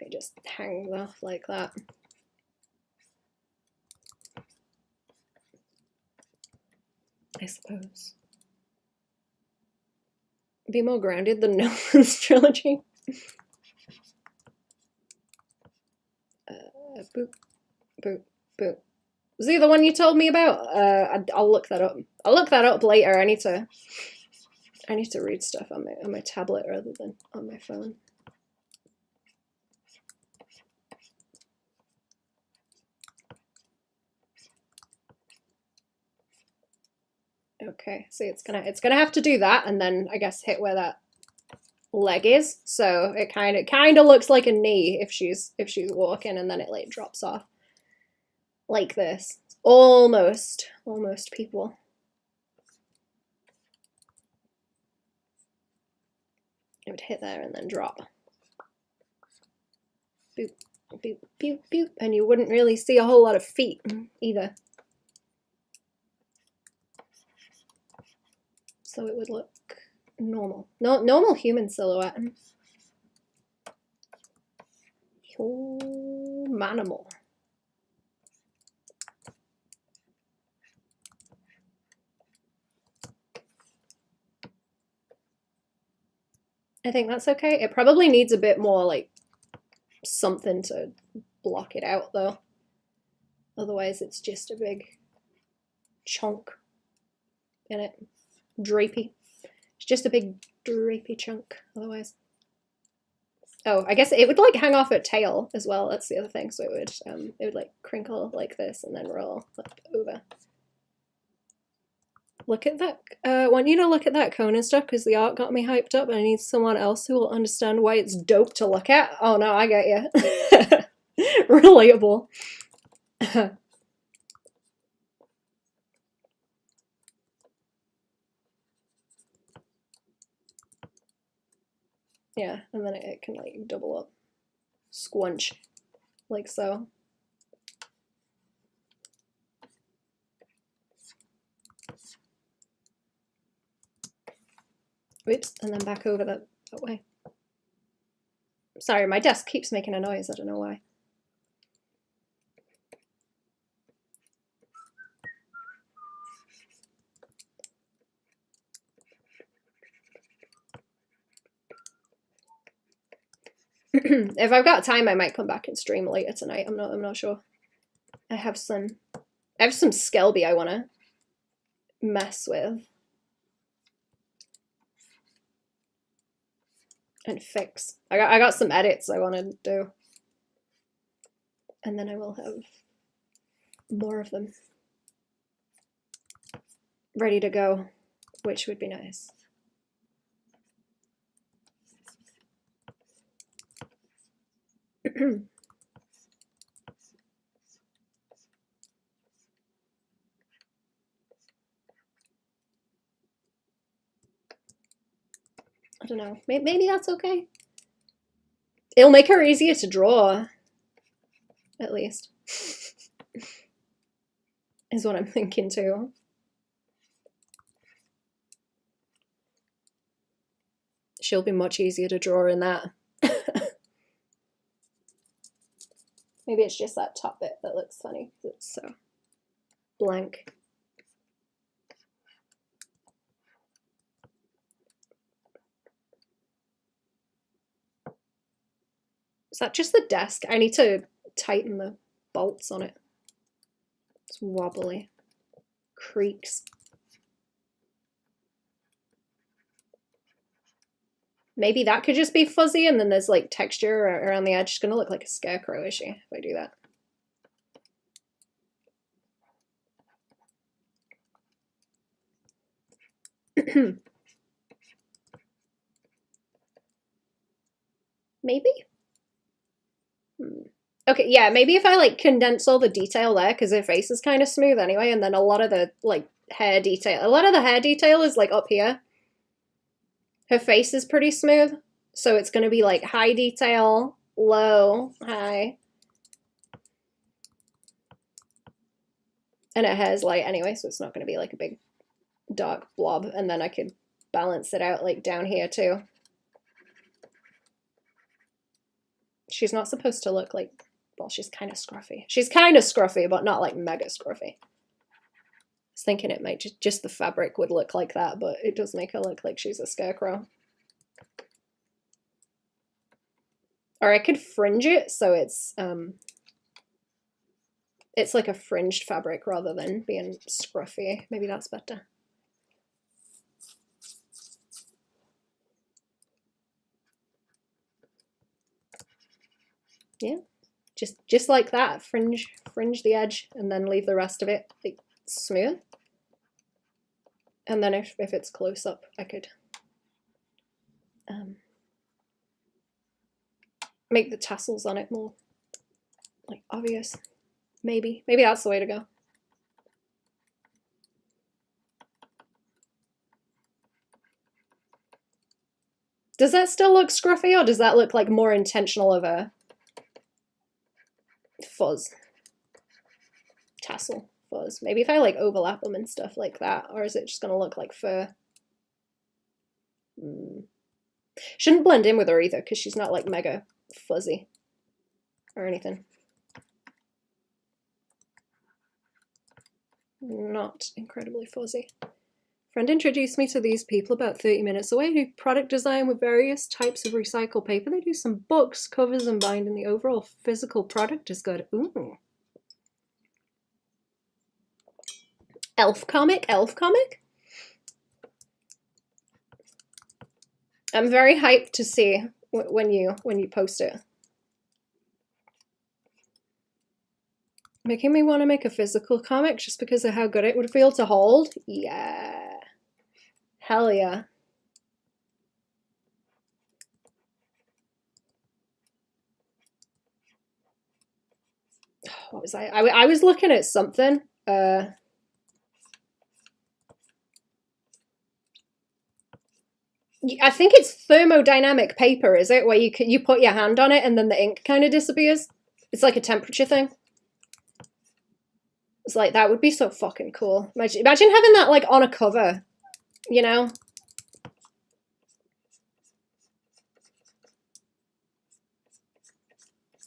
It just hangs off like that. I suppose. Be more grounded than Nolan's trilogy. Boop, boop, boop. Was he the one you told me about? I'll look that up. I'll look that up later. I need to read stuff on my tablet rather than on my phone. Okay, see, it's gonna have to do that, and then I guess hit where that leg is. So it kind of looks like a knee if she's walking, and then it like drops off like this. Almost people. It would hit there and then drop. Boop, boop, boop, boop, and you wouldn't really see a whole lot of feet either. So it would look normal. Normal human silhouette. Humanimal. I think that's okay. It probably needs a bit more like something to block it out though. Otherwise it's just a big chunk in it. Drapey. It's just a big drapey chunk otherwise. Oh, I guess it would like hang off her tail as well. That's the other thing. So it would like crinkle like this and then roll up over. Look at that. I want you to look at that Conan stuff because the art got me hyped up and I need someone else who will understand why it's dope to look at. Oh no, I get you. Relatable. Yeah, and then it can like double up, squunch, like so. Oops, and then back over that way. Sorry, my desk keeps making a noise, I don't know why. If I've got time, I might come back and stream later tonight. I'm not sure. I have some Skelby I want to mess with and fix. I got some edits I want to do, and then I will have more of them ready to go, which would be nice. I don't know. Maybe that's okay. It'll make her easier to draw, at least. Is what I'm thinking too. She'll be much easier to draw in that. Maybe it's just that top bit that looks funny. It's so blank. Is that just the desk? I need to tighten the bolts on it. It's wobbly. Creaks. Maybe that could just be fuzzy and then there's like texture around the edge. It's gonna look like a scarecrow, is she, if I do that? Maybe? Okay, yeah, maybe if I like condense all the detail there, because her face is kind of smooth anyway, and then a lot of the like hair detail, is like up here. Her face is pretty smooth, so it's going to be like high detail, low, high. And her hair's light anyway, so it's not going to be like a big dark blob. And then I could balance it out like down here too. She's not supposed to look like, well, she's kind of scruffy. She's kind of scruffy, but not like mega scruffy. I was thinking it might just the fabric would look like that, but it does make her look like she's a scarecrow. Or I could fringe it so it's like a fringed fabric rather than being scruffy. Maybe that's better. Yeah, just like that. Fringe the edge and then leave the rest of it like smooth. And then if it's close up, I could make the tassels on it more like obvious. Maybe that's the way to go. Does that still look scruffy, or does that look like more intentional of a fuzz? Tassel fuzz. Maybe if I like overlap them and stuff like that, or is it just gonna look like fur? Shouldn't blend in with her either, because she's not like mega fuzzy or anything. Not incredibly fuzzy. Friend introduced me to these people about 30 minutes away who product design with various types of recycled paper. They do some books, covers, and binding. The overall physical product is good. Ooh. Elf comic? I'm very hyped to see when you post it. Making me want to make a physical comic just because of how good it would feel to hold. Yeah. Hell yeah. What was I was looking at something. I think it's thermodynamic paper, is it? Where you put your hand on it and then the ink kind of disappears. It's like a temperature thing. It's like, that would be so fucking cool. Imagine having that like on a cover, you know?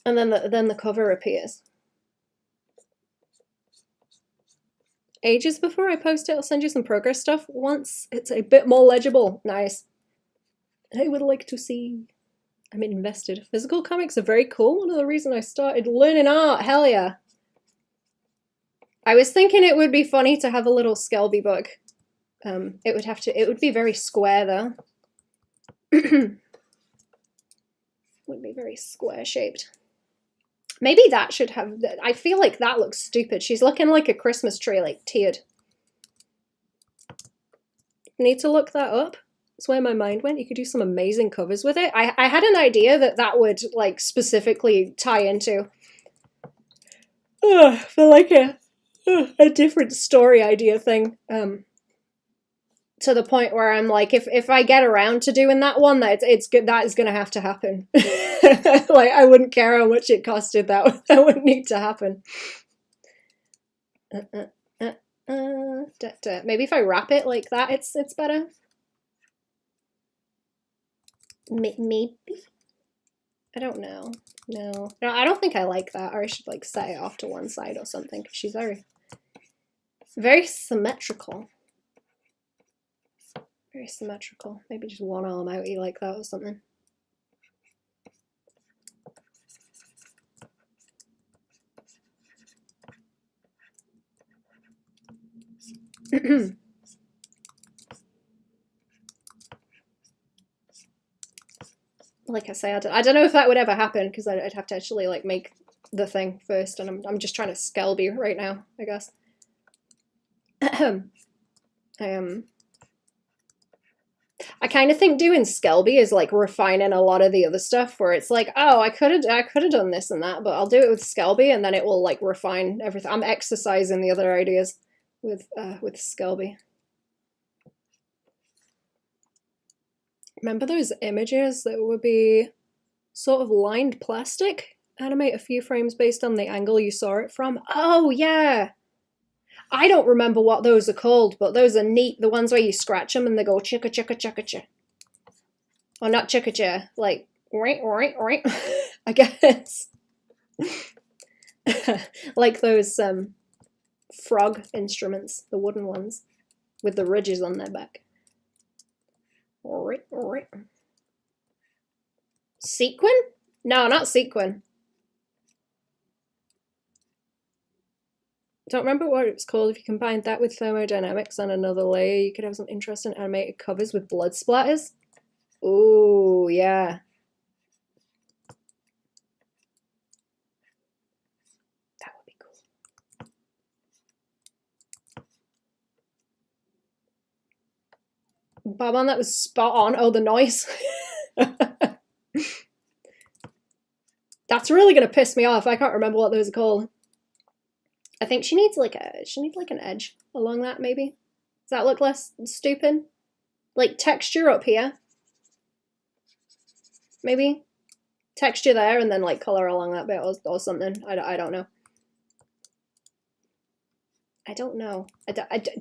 And then the cover appears. Ages before I post it, I'll send you some progress stuff once it's a bit more legible. Nice. I would like to see. I'm invested. Physical comics are very cool. One of the reasons I started learning art. Hell yeah. I was thinking it would be funny to have a little Skelby book. It would be very square though. Would be very square shaped. Maybe that should have, I feel like that looks stupid. She's looking like a Christmas tree, like tiered. Need to look that up. That's where my mind went. You could do some amazing covers with it. I had an idea that would like specifically tie into for like a different story idea thing. To the point where I'm like, if I get around to doing that one, it's good. That is gonna have to happen. Like, I wouldn't care how much it costed. That would need to happen. Maybe if I wrap it like that, it's better. Maybe. I don't know. No, I don't think I like that. Or I should like set it off to one side or something. Cause she's very symmetrical. Very symmetrical. Maybe just one arm outy like that or something. Like I say, I don't know if that would ever happen because I'd have to actually like make the thing first, and I'm just trying to Skelby right now, I guess. I kind of think doing Skelby is like refining a lot of the other stuff where it's like, oh, I could have done this and that, but I'll do it with Skelby and then it will like refine everything. I'm exercising the other ideas with Skelby. Remember those images that would be sort of lined plastic? Animate a few frames based on the angle you saw it from. Oh yeah. I don't remember what those are called, but those are neat. The ones where you scratch them and they go chicka chicka chicka chicka. Or not chicka chicka, like right, I guess. Like those frog instruments, the wooden ones, with the ridges on their back. Sequin? No, not sequin. Don't remember what it was called. If you combined that with thermodynamics on another layer, you could have some interesting animated covers with blood splatters. Ooh, yeah. That would be cool. Baban, that was spot on. Oh, the noise. That's really gonna piss me off. I can't remember what those are called. I think she needs like an edge along that, maybe. Does that look less stupid? Like texture up here. Maybe. Texture there and then like color along that bit or something. I don't know. I don't know.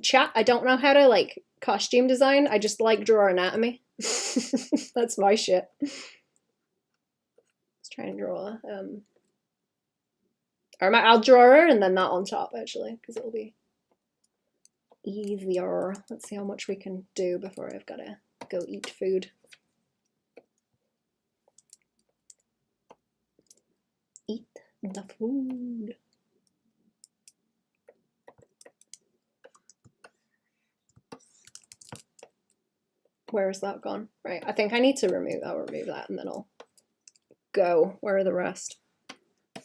Chat, I don't know how to like costume design. I just like draw anatomy. That's my shit. Let's try and draw or I'll draw her and then that on top actually, because it'll be easier. Let's see how much we can do before I've got to go eat food. Eat the food. Where is that gone? Right, I think I need to remove, I'll remove that and then I'll go. Where are the rest?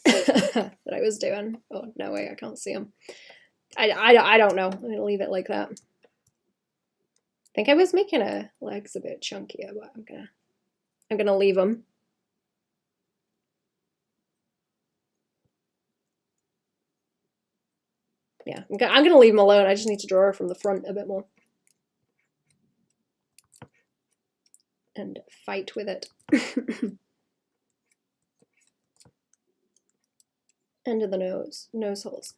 That I was doing. Oh, no way, I can't see them. I don't know. I'm gonna leave it like that. I think I was making her legs a bit chunkier, but I'm gonna leave them. Yeah, I'm gonna leave them alone. I just need to draw her from the front a bit more. and fight with it. Under the nose holes.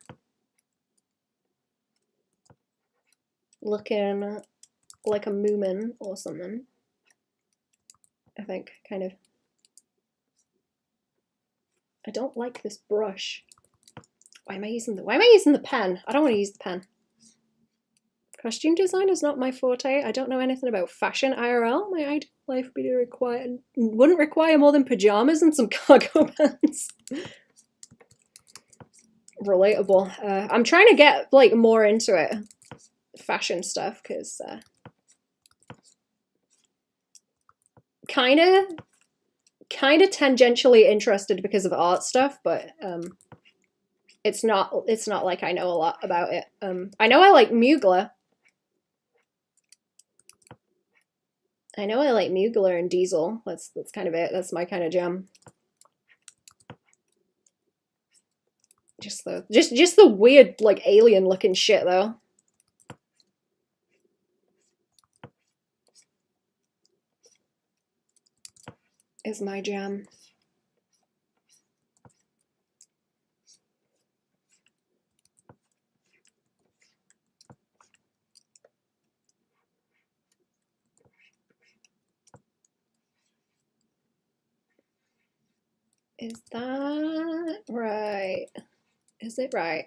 Looking like a moomin or something. I think, kind of. I don't like this brush. Why am I using the pen? I don't want to use the pen. Costume design is not my forte. I don't know anything about fashion IRL. My ideal life wouldn't require more than pajamas and some cargo pants. Relatable. I'm trying to get like more into it, fashion stuff, because kind of tangentially interested because of art stuff, but it's not like I know a lot about it. I know I like Mugler. I know I like Mugler and Diesel. That's kind of it. That's my kind of jam. Just the weird like alien looking shit though. Is my jam. Is that right? Is it right?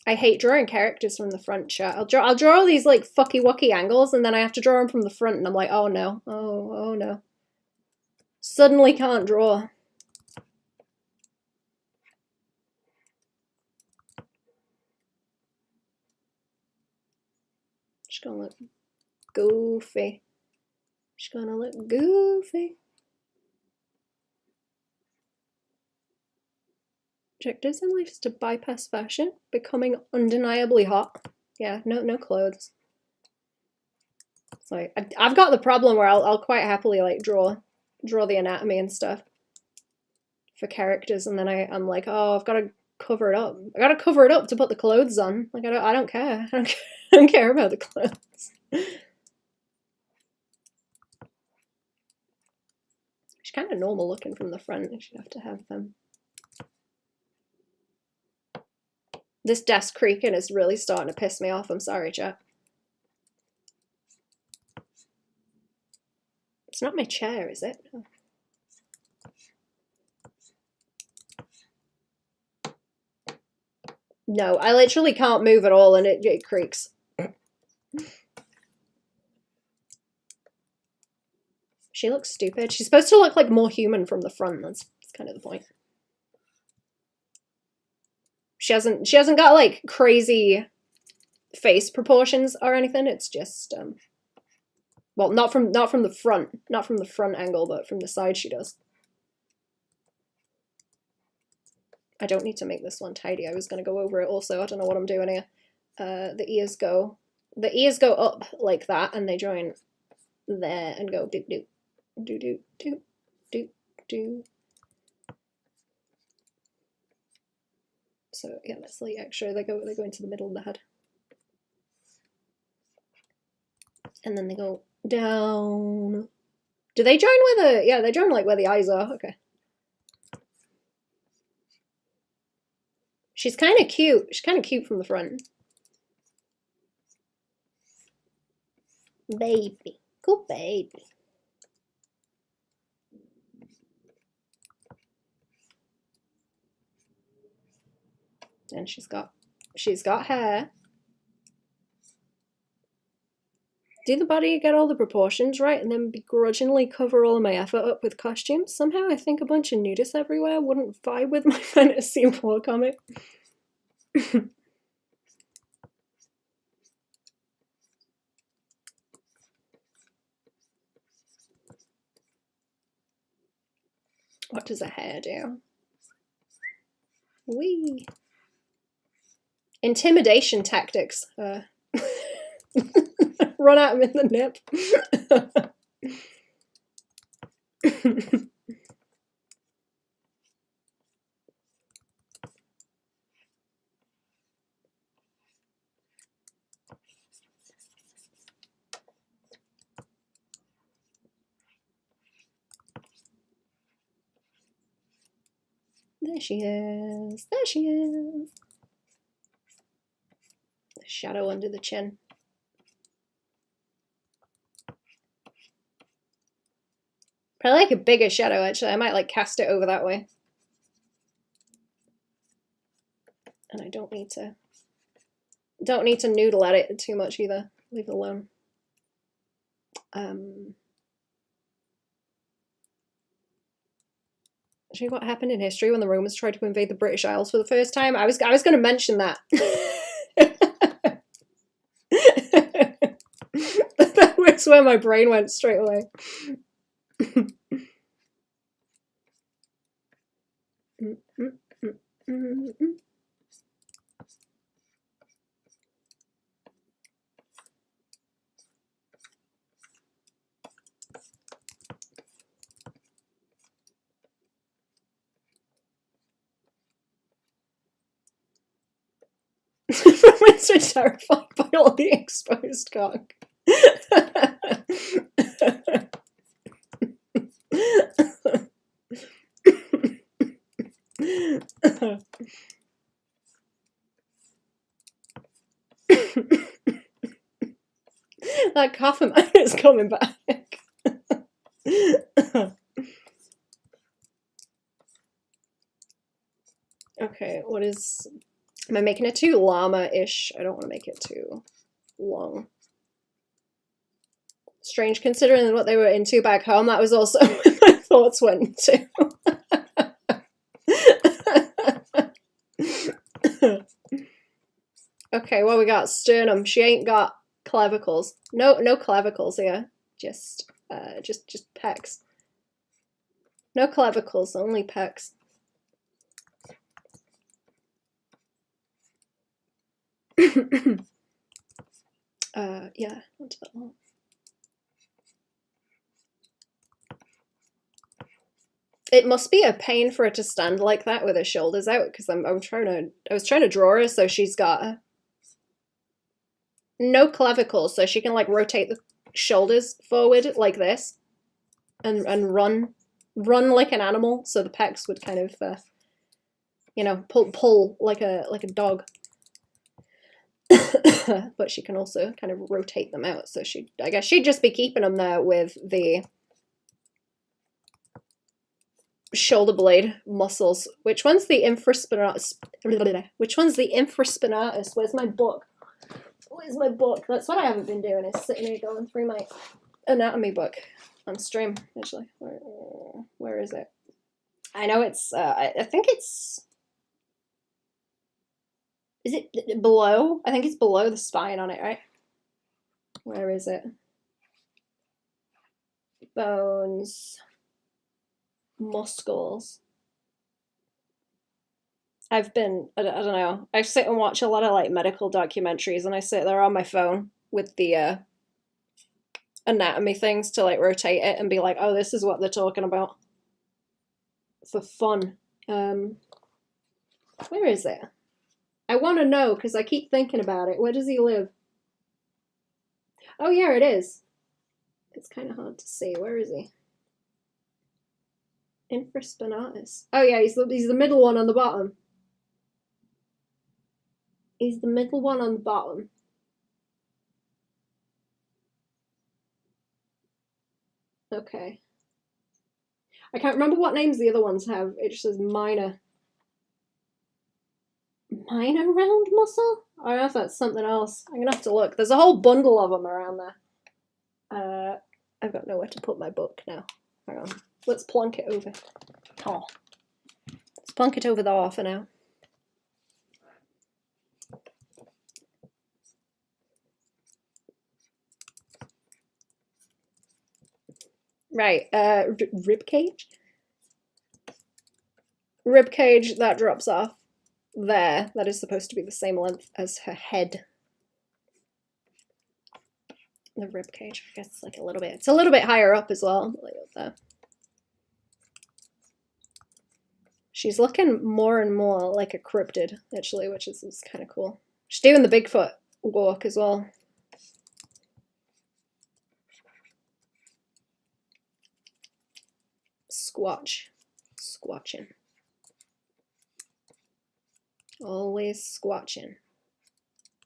I hate drawing characters from the front, chat. I'll draw all these like fucky wucky angles, and then I have to draw them from the front, and I'm like, oh no, oh no. Suddenly can't draw. Just gonna look goofy. Just gonna look goofy. Objectives in life is to bypass fashion, becoming undeniably hot. Yeah, no clothes. It's like I've got the problem where I'll quite happily like draw the anatomy and stuff for characters, and then I'm like, oh, I've got to cover it up. I got to cover it up to put the clothes on. Like I don't care. I don't care about the clothes. She's kind of normal looking from the front. I should have to have them. This desk creaking is really starting to piss me off. I'm sorry, chat. It's not my chair, is it? Oh. No, I literally can't move at all and it creaks. She looks stupid. She's supposed to look like more human from the front. That's kind of the point. She hasn't got like crazy face proportions or anything. It's just well, not from the front angle, but from the side she does. I don't need to make this one tidy. I was going to go over it also. I don't know what I'm doing here. The ears go up like that, and they join there and go do do do do do do do. So yeah, that's like extra. They go into the middle of the head, and then they go down. Do they join where the, yeah, they join like where the eyes are. Okay. She's kind of cute. She's kind of cute from the front. Baby. Cool baby. And she's got hair. Do the body get all the proportions right and then begrudgingly cover all of my effort up with costumes? Somehow I think a bunch of nudists everywhere wouldn't vibe with my fantasy war comic. What does a hair do? Wee. Intimidation tactics. Run at him in the nip. There she is. There she is. The shadow under the chin. Probably like a bigger shadow, actually. I might like cast it over that way. And I don't need to noodle at it too much either. Leave it alone. Actually, what happened in history when the Romans tried to invade the British Isles for the first time? I was going to mention that. That was where my brain went straight away. Women's are terrified by all the exposed cock. That cough of mine is coming back. Okay, what is... Am I making it too llama-ish? I don't want to make it too long. Strange considering what they were into back home. That was also where my thoughts went to. Okay, well we got sternum. She ain't got clavicles. No clavicles here. Just pecs. No clavicles, only pecs. Yeah, not that long. It must be a pain for her to stand like that with her shoulders out, because I was trying to draw her so she's got no clavicles, so she can like rotate the shoulders forward like this, and run like an animal. So the pecs would kind of, you know, pull like a dog. But she can also kind of rotate them out. So I guess she'd just be keeping them there with the shoulder blade muscles. Which one's the infraspinatus? Which one's the infraspinatus? Where's my book? Where's my book? That's what I haven't been doing, is sitting here going through my anatomy book on stream, actually. Where is it? I know it's, I think it's, is it below? I think it's below the spine on it, right? Where is it? Bones. Muscles. I don't know. I sit and watch a lot of like medical documentaries, and I sit there on my phone with the anatomy things to like rotate it and be like, oh, this is what they're talking about. For fun. Where is it? I want to know because I keep thinking about it. Where does he live? Oh, yeah, it is. It's kind of hard to see. Where is he? Infraspinatus. Oh, yeah, he's the middle one on the bottom. He's the middle one on the bottom. Okay. I can't remember what names the other ones have. It just says minor. Minor round muscle? I don't know if that's something else. I'm gonna have to look. There's a whole bundle of them around there. I've got nowhere to put my book now. Hang on. Let's plonk it over. Oh. Let's plonk it over there for now. Right, rib cage? Rib cage, that drops off there. That is supposed to be the same length as her head. The rib cage, I guess, like a little bit. It's a little bit higher up as well. Like up there. She's looking more and more like a cryptid, actually, which is kind of cool. She's doing the Bigfoot walk as well. Squatching. Always squatching.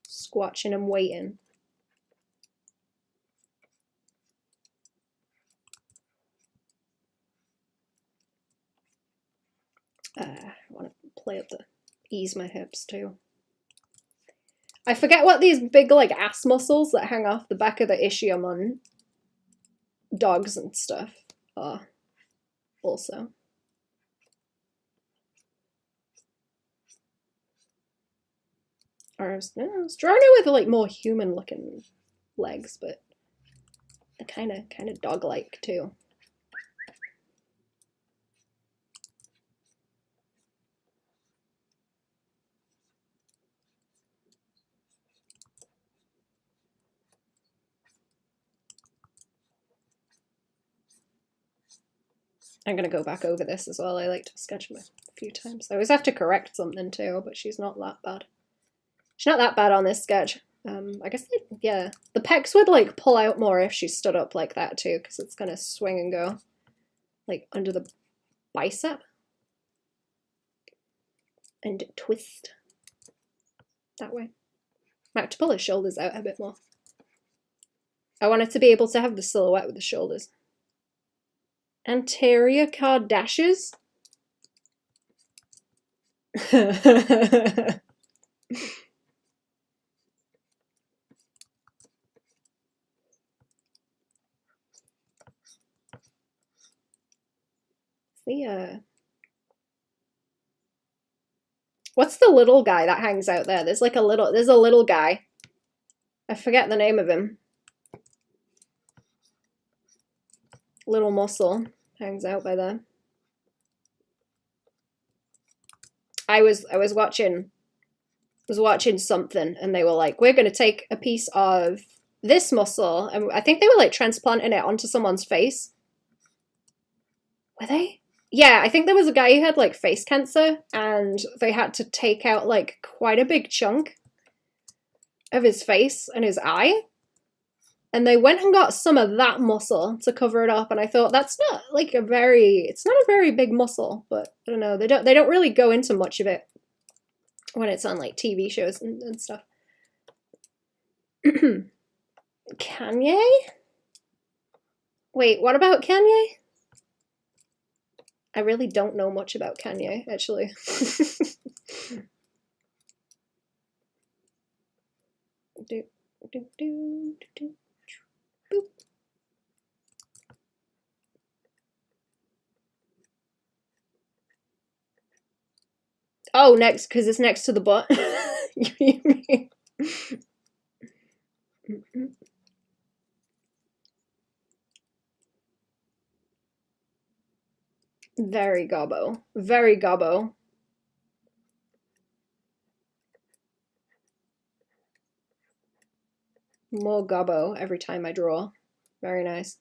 Squatching and waiting. I want to play up the ease my hips too. I forget what these big like ass muscles that hang off the back of the ischium on dogs and stuff are also. Or I was drawing it with like more human looking legs, but they're kind of dog like too. I'm gonna go back over this as well. I like to sketch them a few times. I always have to correct something too, but she's not that bad. She's not that bad on this sketch. I guess, yeah, the pecs would like pull out more if she stood up like that too, because it's gonna swing and go like under the bicep and twist that way. I have to pull her shoulders out a bit more. I want her to be able to have the silhouette with the shoulders. Anterior Kardashians. What's the little guy that hangs out there? There's a little guy. I forget the name of him. Little muscle hangs out by there. I was watching something and they were like, we're gonna take a piece of this muscle, and I think they were like transplanting it onto someone's face. Were they? Yeah, I think there was a guy who had like face cancer and they had to take out like quite a big chunk of his face and his eye. And they went and got some of that muscle to cover it up, and I thought that's not like it's not a very big muscle, but I don't know, they don't really go into much of it when it's on like TV shows and stuff. Kanye? Wait, what about Kanye? I really don't know much about Kanye, actually. Boop. Oh, next, because it's next to the butt. You mean? Very gobbo. Very gobbo. More gobbo every time I draw. Very nice.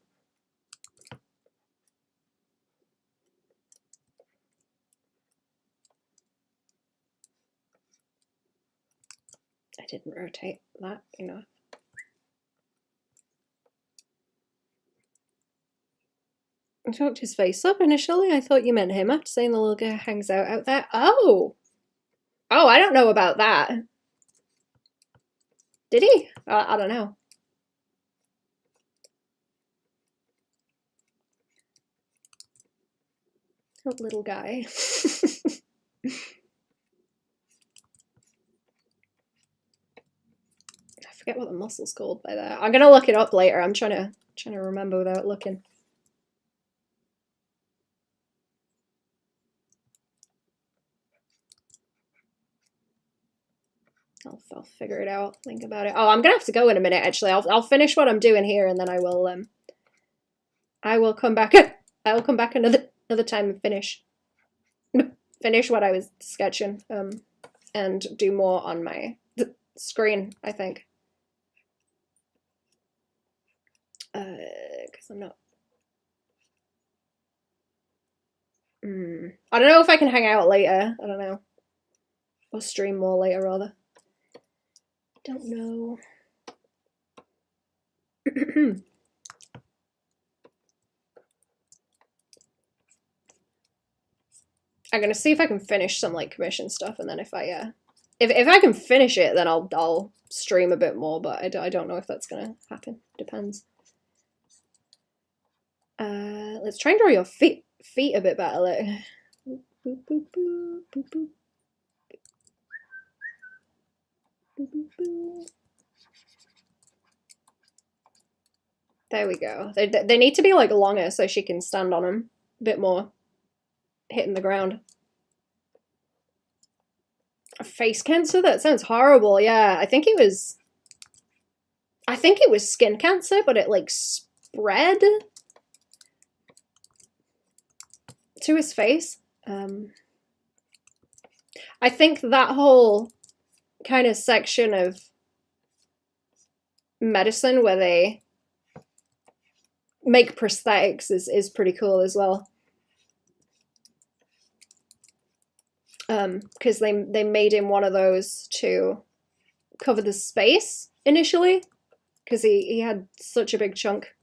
I didn't rotate that enough. I choked his face up initially. I thought you meant him after saying the little guy hangs out there. Oh! Oh, I don't know about that. Did he? I don't know. Oh, little guy. I forget what the muscle's called by that. I'm gonna look it up later. I'm trying to remember without looking. I'll figure it out. Think about it. Oh, I'm gonna have to go in a minute. Actually, I'll finish what I'm doing here, and then I will come back. I will come back another time and finish what I was sketching. And do more on my screen. I think. Because I'm not. I don't know if I can hang out later. I don't know. Or stream more later, rather. Don't know. I'm gonna see if I can finish some like commission stuff, and then if I If I can finish it, then I'll stream a bit more, but I don't know if that's gonna happen. Depends. Let's try and draw your feet a bit better. Like, boop, boop, boop, boop, boop, boop. Boop, boop, boop. There we go. They need to be like longer so she can stand on them a bit more, hitting the ground. A face cancer? That sounds horrible. Yeah, I think it was skin cancer, but it like spread to his face. I think that whole kind of section of medicine where they make prosthetics is pretty cool as well. Because they made him one of those to cover the space initially, because he had such a big chunk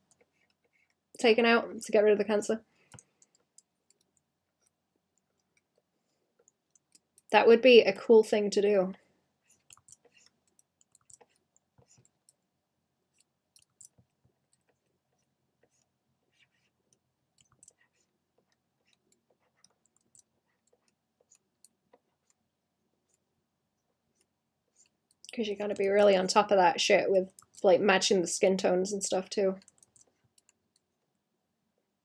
taken out to get rid of the cancer. That would be a cool thing to do. Because you gotta be really on top of that shit with like matching the skin tones and stuff too.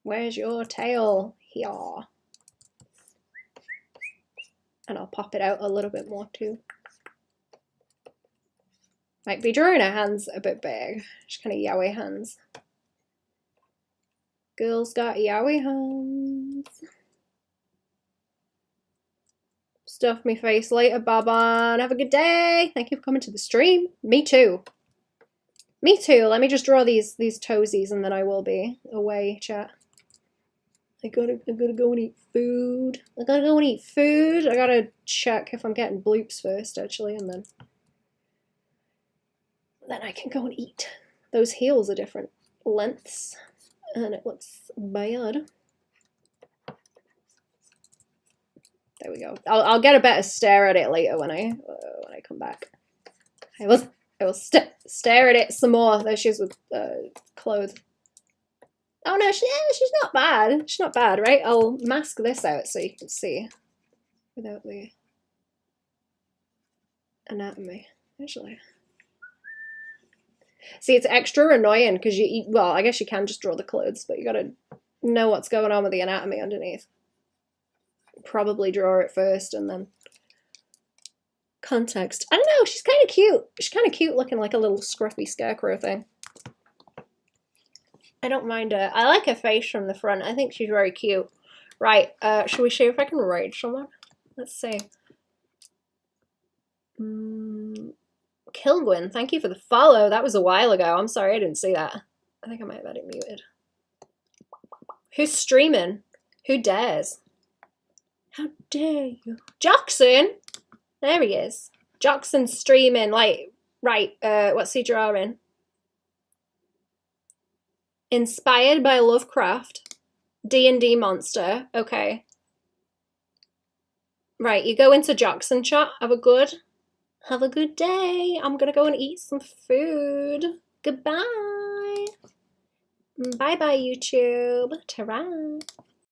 Where's your tail? Here. And I'll pop it out a little bit more too. Might be drawing her hands a bit big. Just kind of yaoi hands. Girl's got yaoi hands. Stuff me face later, Baban. Have a good day. Thank you for coming to the stream. Me too. Me too. Let me just draw these toesies and then I will be away, chat. I gotta go and eat food. I gotta go and eat food. I gotta check if I'm getting bloops first, actually, and then I can go and eat. Those heels are different lengths, and it looks bad. There we go. I'll get a better stare at it later when I come back. I will stare at it some more. There she is with clothes. Oh no, she's not bad. She's not bad, right? I'll mask this out so you can see without the anatomy. Actually, see, it's extra annoying because well, I guess you can just draw the clothes, but you gotta know what's going on with the anatomy underneath. Probably draw it first and then context. I don't know, she's kind of cute. She's kind of cute looking like a little scruffy scarecrow thing. I don't mind her. I like her face from the front. I think she's very cute. Right, should we see if I can rage someone? Let's see. Kilgwin, thank you for the follow. That was a while ago. I'm sorry I didn't see that. I think I might have had it muted. Who's streaming? Who dares? How dare you? Jackson! There he is. Jackson's streaming. Like, right, what's he drawing? Inspired by Lovecraft. D&D monster. Okay. Right, you go into Jackson chat. Have a good day. I'm gonna go and eat some food. Goodbye. Bye-bye, YouTube. Ta-ra.